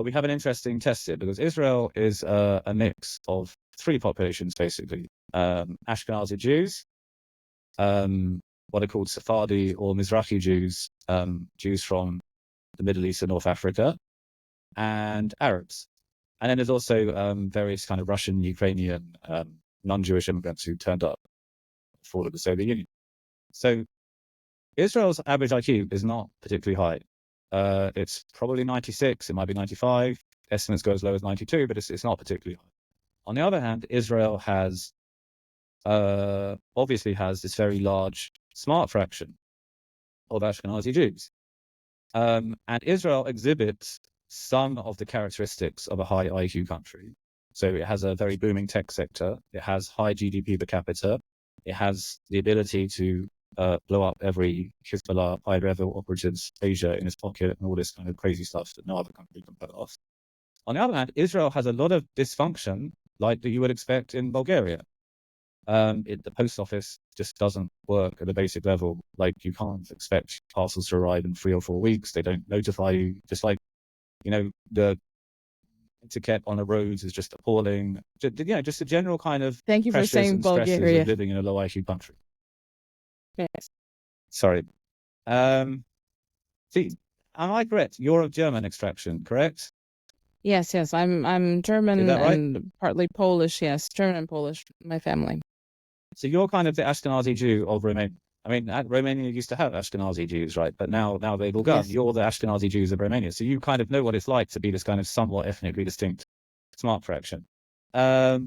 We have an interesting test here because Israel is a mix of 3 populations, basically. Ashkenazi Jews, what are called Sephardi or Mizrahi Jews, Jews from the Middle East and North Africa, and Arabs. And then there's also various kind of Russian, Ukrainian, non-Jewish immigrants who turned up for the Soviet Union. So Israel's average IQ is not particularly high. It's probably 96, it might be 95. Estimates go as low as 92, but it's not particularly high. On the other hand, Israel has obviously has this very large smart fraction of Ashkenazi Jews. And Israel exhibits some of the characteristics of a high IQ country. So it has a very booming tech sector. It has high GDP per capita. It has the ability to blow up every Hezbollah high-level operatives Asia in its pocket and all this kind of crazy stuff that no other country can pull off. On the other hand, Israel has a lot of dysfunction like that you would expect in Bulgaria. The post office just doesn't work at a basic level. Like, you can't expect parcels to arrive in 3 or 4 weeks. They don't notify you. Just like, the etiquette on the roads is just appalling. Just a general kind of Thank you for pressures saying and stresses Bulgaria. of living in a low IQ country. Yes. Sorry. See, am I correct? You're of German extraction, correct? Yes, I'm German Is that right? and partly Polish. Yes, German and Polish, my family. So you're kind of the Ashkenazi Jew of Romania. I mean, Romania used to have Ashkenazi Jews, right? But now they've all gone. Yes. You're the Ashkenazi Jews of Romania. So you kind of know what it's like to be this kind of somewhat ethnically distinct smart fraction. So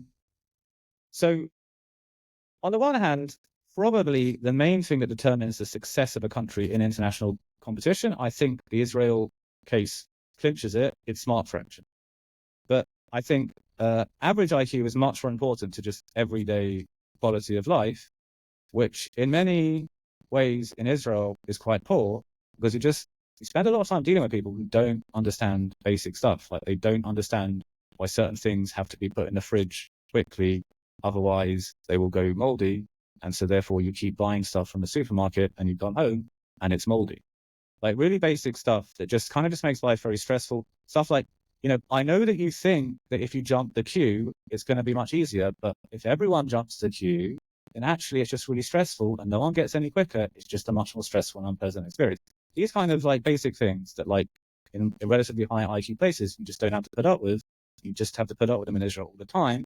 on the one hand, probably the main thing that determines the success of a country in international competition, I think the Israel case clinches it, it's smart fraction. But I think average IQ is much more important to just everyday quality of life, which in many ways in Israel is quite poor, because you spend a lot of time dealing with people who don't understand basic stuff. Like, they don't understand why certain things have to be put in the fridge quickly, otherwise they will go moldy. And so therefore you keep buying stuff from the supermarket and you come home and it's moldy. Like, really basic stuff that just kind of just makes life very stressful. Stuff like, I know that you think that if you jump the queue, it's going to be much easier, but if everyone jumps the queue, then actually it's just really stressful and no one gets any quicker. It's just a much more stressful and unpleasant experience. These kind of like basic things that, like, in relatively high IQ places, you just don't have to put up with. You just have to put up with them in Israel all the time,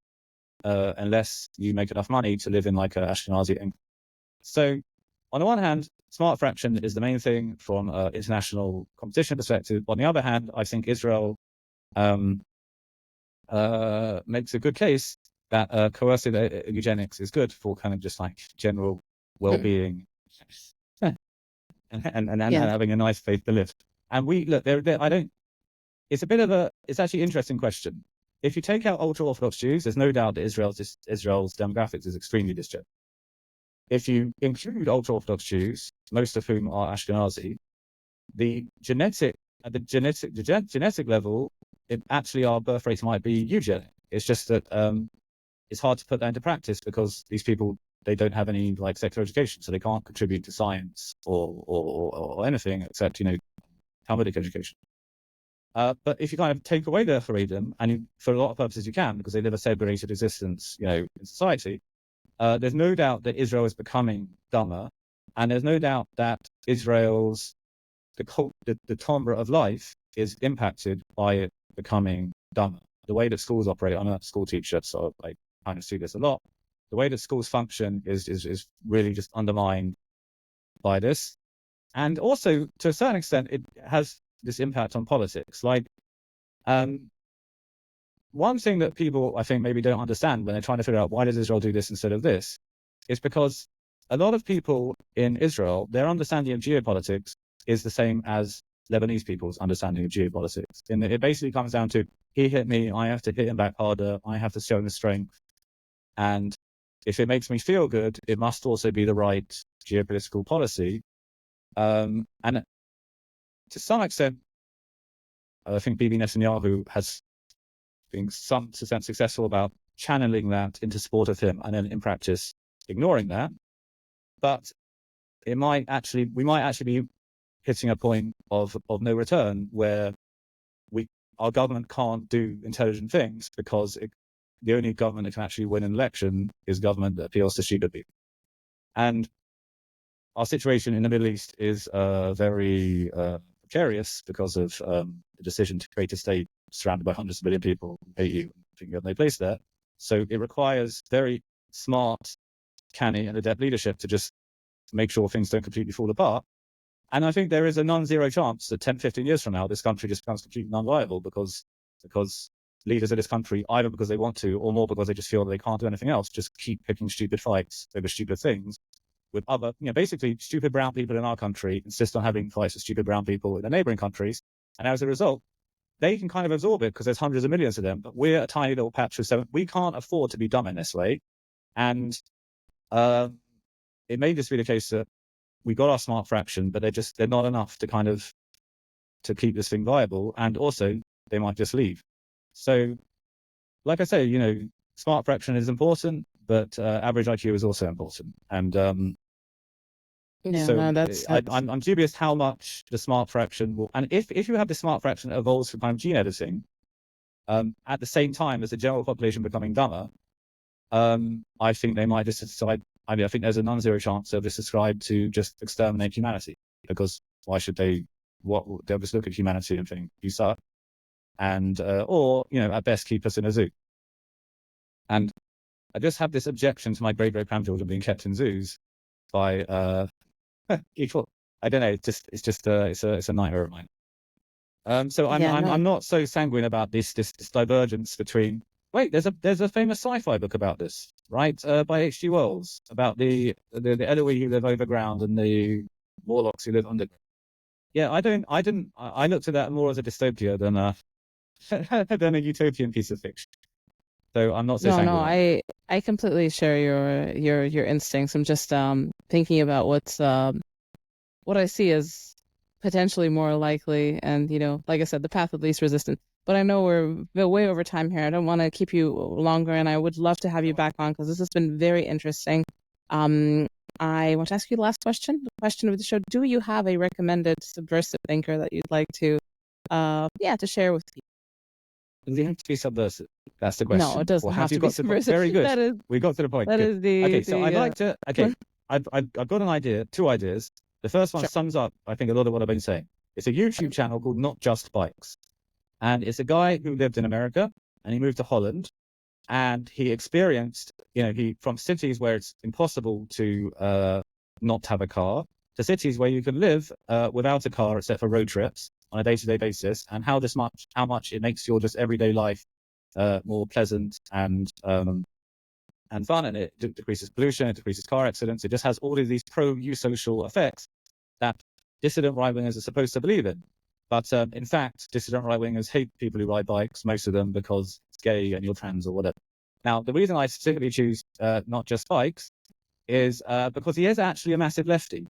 unless you make enough money to live in like a Ashkenazi income. So on the one hand, smart fraction is the main thing from an international competition perspective. On the other hand, I think Israel makes a good case that coercive eugenics is good for kind of just like general well-being and having a nice place to live. And we look there. It's actually an interesting question. If you take out ultra-Orthodox Jews, there's no doubt that Israel's demographics is extremely disparate. If you include ultra-Orthodox Jews, most of whom are Ashkenazi, at the genetic level, actually our birth rate might be eugenic. It's just that it's hard to put that into practice because these people, they don't have any like secular education, so they can't contribute to science or anything except Talmudic education. But if you kind of take away their freedom, and for a lot of purposes you can, because they live a segregated existence, in society, there's no doubt that Israel is becoming dumber, and there's no doubt that Israel's the timbre of life is impacted by it becoming dumber. The way that schools operate, I'm a school teacher, so I kind of see this a lot. The way that schools function is really just undermined by this. And also, to a certain extent, it has this impact on politics. Like, one thing that people, I think, maybe don't understand when they're trying to figure out why does Israel do this instead of this, is because a lot of people in Israel, their understanding of geopolitics is the same as Lebanese people's understanding of geopolitics. And it basically comes down to, he hit me, I have to hit him back harder, I have to show him strength. And if it makes me feel good, it must also be the right geopolitical policy. And to some extent, I think Bibi Netanyahu has been some extent successful about channeling that into support of him, and then in practice ignoring that. But we might actually be hitting a point of no return where our government can't do intelligent things because the only government that can actually win an election is government that appeals to stupid people. And our situation in the Middle East is very precarious because of the decision to create a state surrounded by hundreds of million people who hate you and think you have no place there. So it requires very smart, canny, and adept leadership to just make sure things don't completely fall apart. And I think there is a non-zero chance that 10, 15 years from now, this country just becomes completely non-viable because leaders of this country, either because they want to or more because they just feel that they can't do anything else, just keep picking stupid fights over stupid things with other, basically stupid brown people in our country insist on having fights with stupid brown people in the neighboring countries. And as a result, they can kind of absorb it because there's hundreds of millions of them, but we're a tiny little patch of 7. We can't afford to be dumb in this way. And it may just be the case that we got our smart fraction, but they're not enough to kind of to keep this thing viable. And also they might just leave. So like I say, smart fraction is important, but average IQ is also important. And I'm dubious how much the smart fraction will, and if you have the smart fraction that evolves from kind of gene editing, at the same time as the general population becoming dumber, I think they might just decide. I think there's a non-zero chance they'll just subscribe to just exterminate humanity, because why should they? They'll just look at humanity and think you suck, and or at best keep us in a zoo. And I just have this objection to my great grandchildren being kept in zoos by equal. I don't know. It's a nightmare of mine. So I'm not so sanguine about this divergence between. Wait, there's a famous sci-fi book about this, right? By H.G. Wells, about the Eloi who live overground and the Morlocks who live underground. Yeah, I looked at that more as a dystopia than a utopian piece of fiction. So I'm not so sanguine. No, I completely share your instincts. I'm just thinking about what I see as potentially more likely, and like I said, the path of least resistance. But I know we're way over time here. I don't want to keep you longer, and I would love to have you back on because this has been very interesting. I want to ask you the last question. The question of the show: do you have a recommended subversive thinker that you'd like to share with you? Does it have to be subversive? That's the question. No, it doesn't have to be subversive. Very good. We got to the point. That is the. Okay, so I'd like to. Okay, I've got an idea. 2 ideas. The first one sums up, I think, a lot of what I've been saying. It's a YouTube channel called Not Just Bikes, and it's a guy who lived in America and he moved to Holland, and he experienced, he from cities where it's impossible to not have a car to cities where you can live without a car except for road trips on a day-to-day basis, and how much it makes your just everyday life more pleasant and fun, and it decreases pollution, it decreases car accidents. It just has all of these pro-eusocial effects that dissident right-wingers are supposed to believe in. But in fact, dissident right-wingers hate people who ride bikes, most of them because it's gay and you're trans or whatever. Now, the reason I specifically choose Not Just Bikes is because he is actually a massive lefty.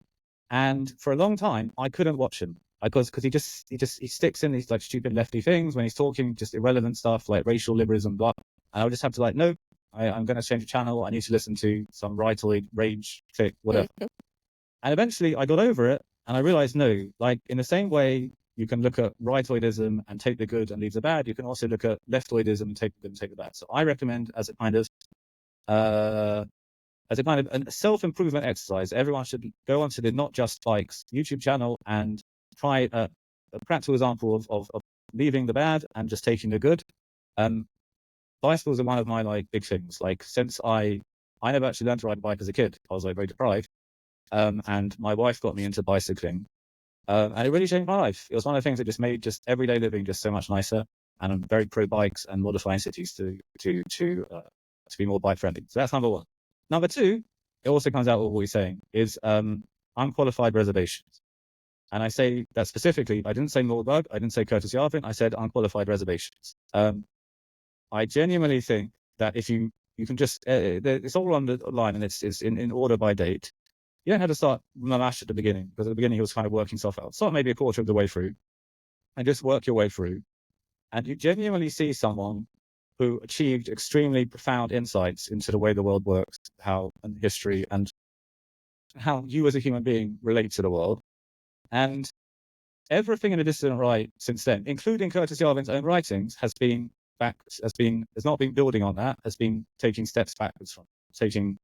And for a long time, I couldn't watch him because he sticks in these like stupid lefty things when he's talking just irrelevant stuff like racial liberalism, blah. And I would just have to no, I'm going to change the channel. I need to listen to some rightoid rage click, whatever. And eventually I got over it and I realized, no, like in the same way you can look at rightoidism and take the good and leave the bad, you can also look at leftoidism and take the good and take the bad. So I recommend as a kind of a self-improvement exercise, everyone should go onto the Not Just Bikes YouTube channel and try a practical example of leaving the bad and just taking the good. Bicycles are one of my big things. Like since I never actually learned to ride a bike as a kid. I was very deprived. And my wife got me into bicycling. And it really changed my life. It was one of the things that just made just everyday living just so much nicer. And I'm very pro bikes and modifying cities to be more bike friendly. So that's number one. Number two, it also comes out with what we're saying is unqualified reservations. And I say that specifically, I didn't say Nordberg, I didn't say Curtis Yarvin, I said unqualified reservations. I genuinely think that if you can just, it's all on the line and it's in order by date. You don't have to start Mamash at the beginning, because at the beginning he was kind of working stuff out. Start maybe a quarter of the way through and just work your way through. And you genuinely see someone who achieved extremely profound insights into the way the world works, and history, and how you as a human being relate to the world. And everything in the dissident right since then, including Curtis Yarvin's own writings, has not been building on that, has been taking steps backwards from you've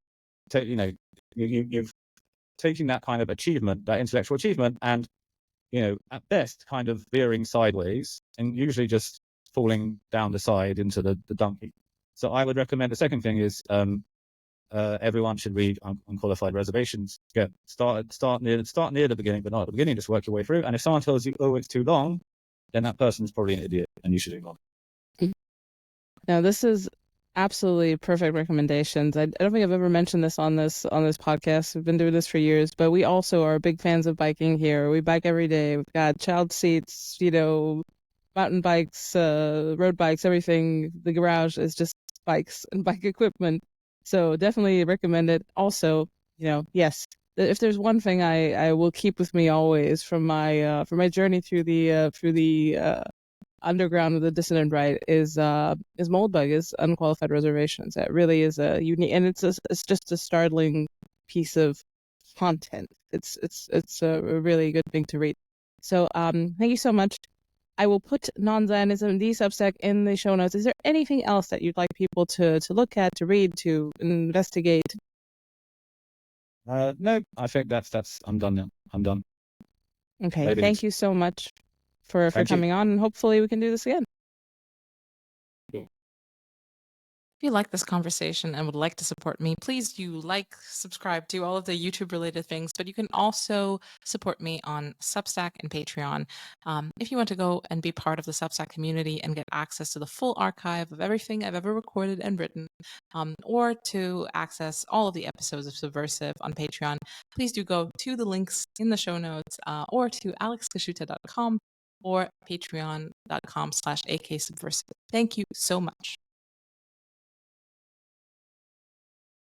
taking that kind of achievement, that intellectual achievement, and at best kind of veering sideways and usually just falling down the side into the dump heap. So I would recommend the second thing is everyone should read Unqualified Reservations. Start near the beginning, but not at the beginning. Just work your way through. And if someone tells you, "Oh, it's too long," then that person is probably an idiot, and you should ignore it. Now, this is absolutely perfect recommendations. I don't think I've ever mentioned this on this podcast. We've been doing this for years, but we also are big fans of biking here. We bike every day. We've got child seats, mountain bikes, road bikes, everything. The garage is just bikes and bike equipment. So definitely recommend it. Also, yes, if there's one thing I will keep with me always from my journey through the underground of the dissident right is Moldbug, is Unqualified Reservations. That really is a unique, and it's just a startling piece of content. It's a really good thing to read. So thank you so much. I will put NonZionism, the Substack, in the show notes. Is there anything else that you'd like people to look at, to read, to investigate? No, I think that's I'm done now. I'm done. Okay, Maybe thank you so much for coming on, and hopefully we can do this again. If you like this conversation and would like to support me, please do like, subscribe, do all of the YouTube related things, but you can also support me on Substack and Patreon. If you want to go and be part of the Substack community and get access to the full archive of everything I've ever recorded and written, or to access all of the episodes of Subversive on Patreon, please do go to the links in the show notes, or to alexkashuta.com or patreon.com/aksubversive. Thank you so much.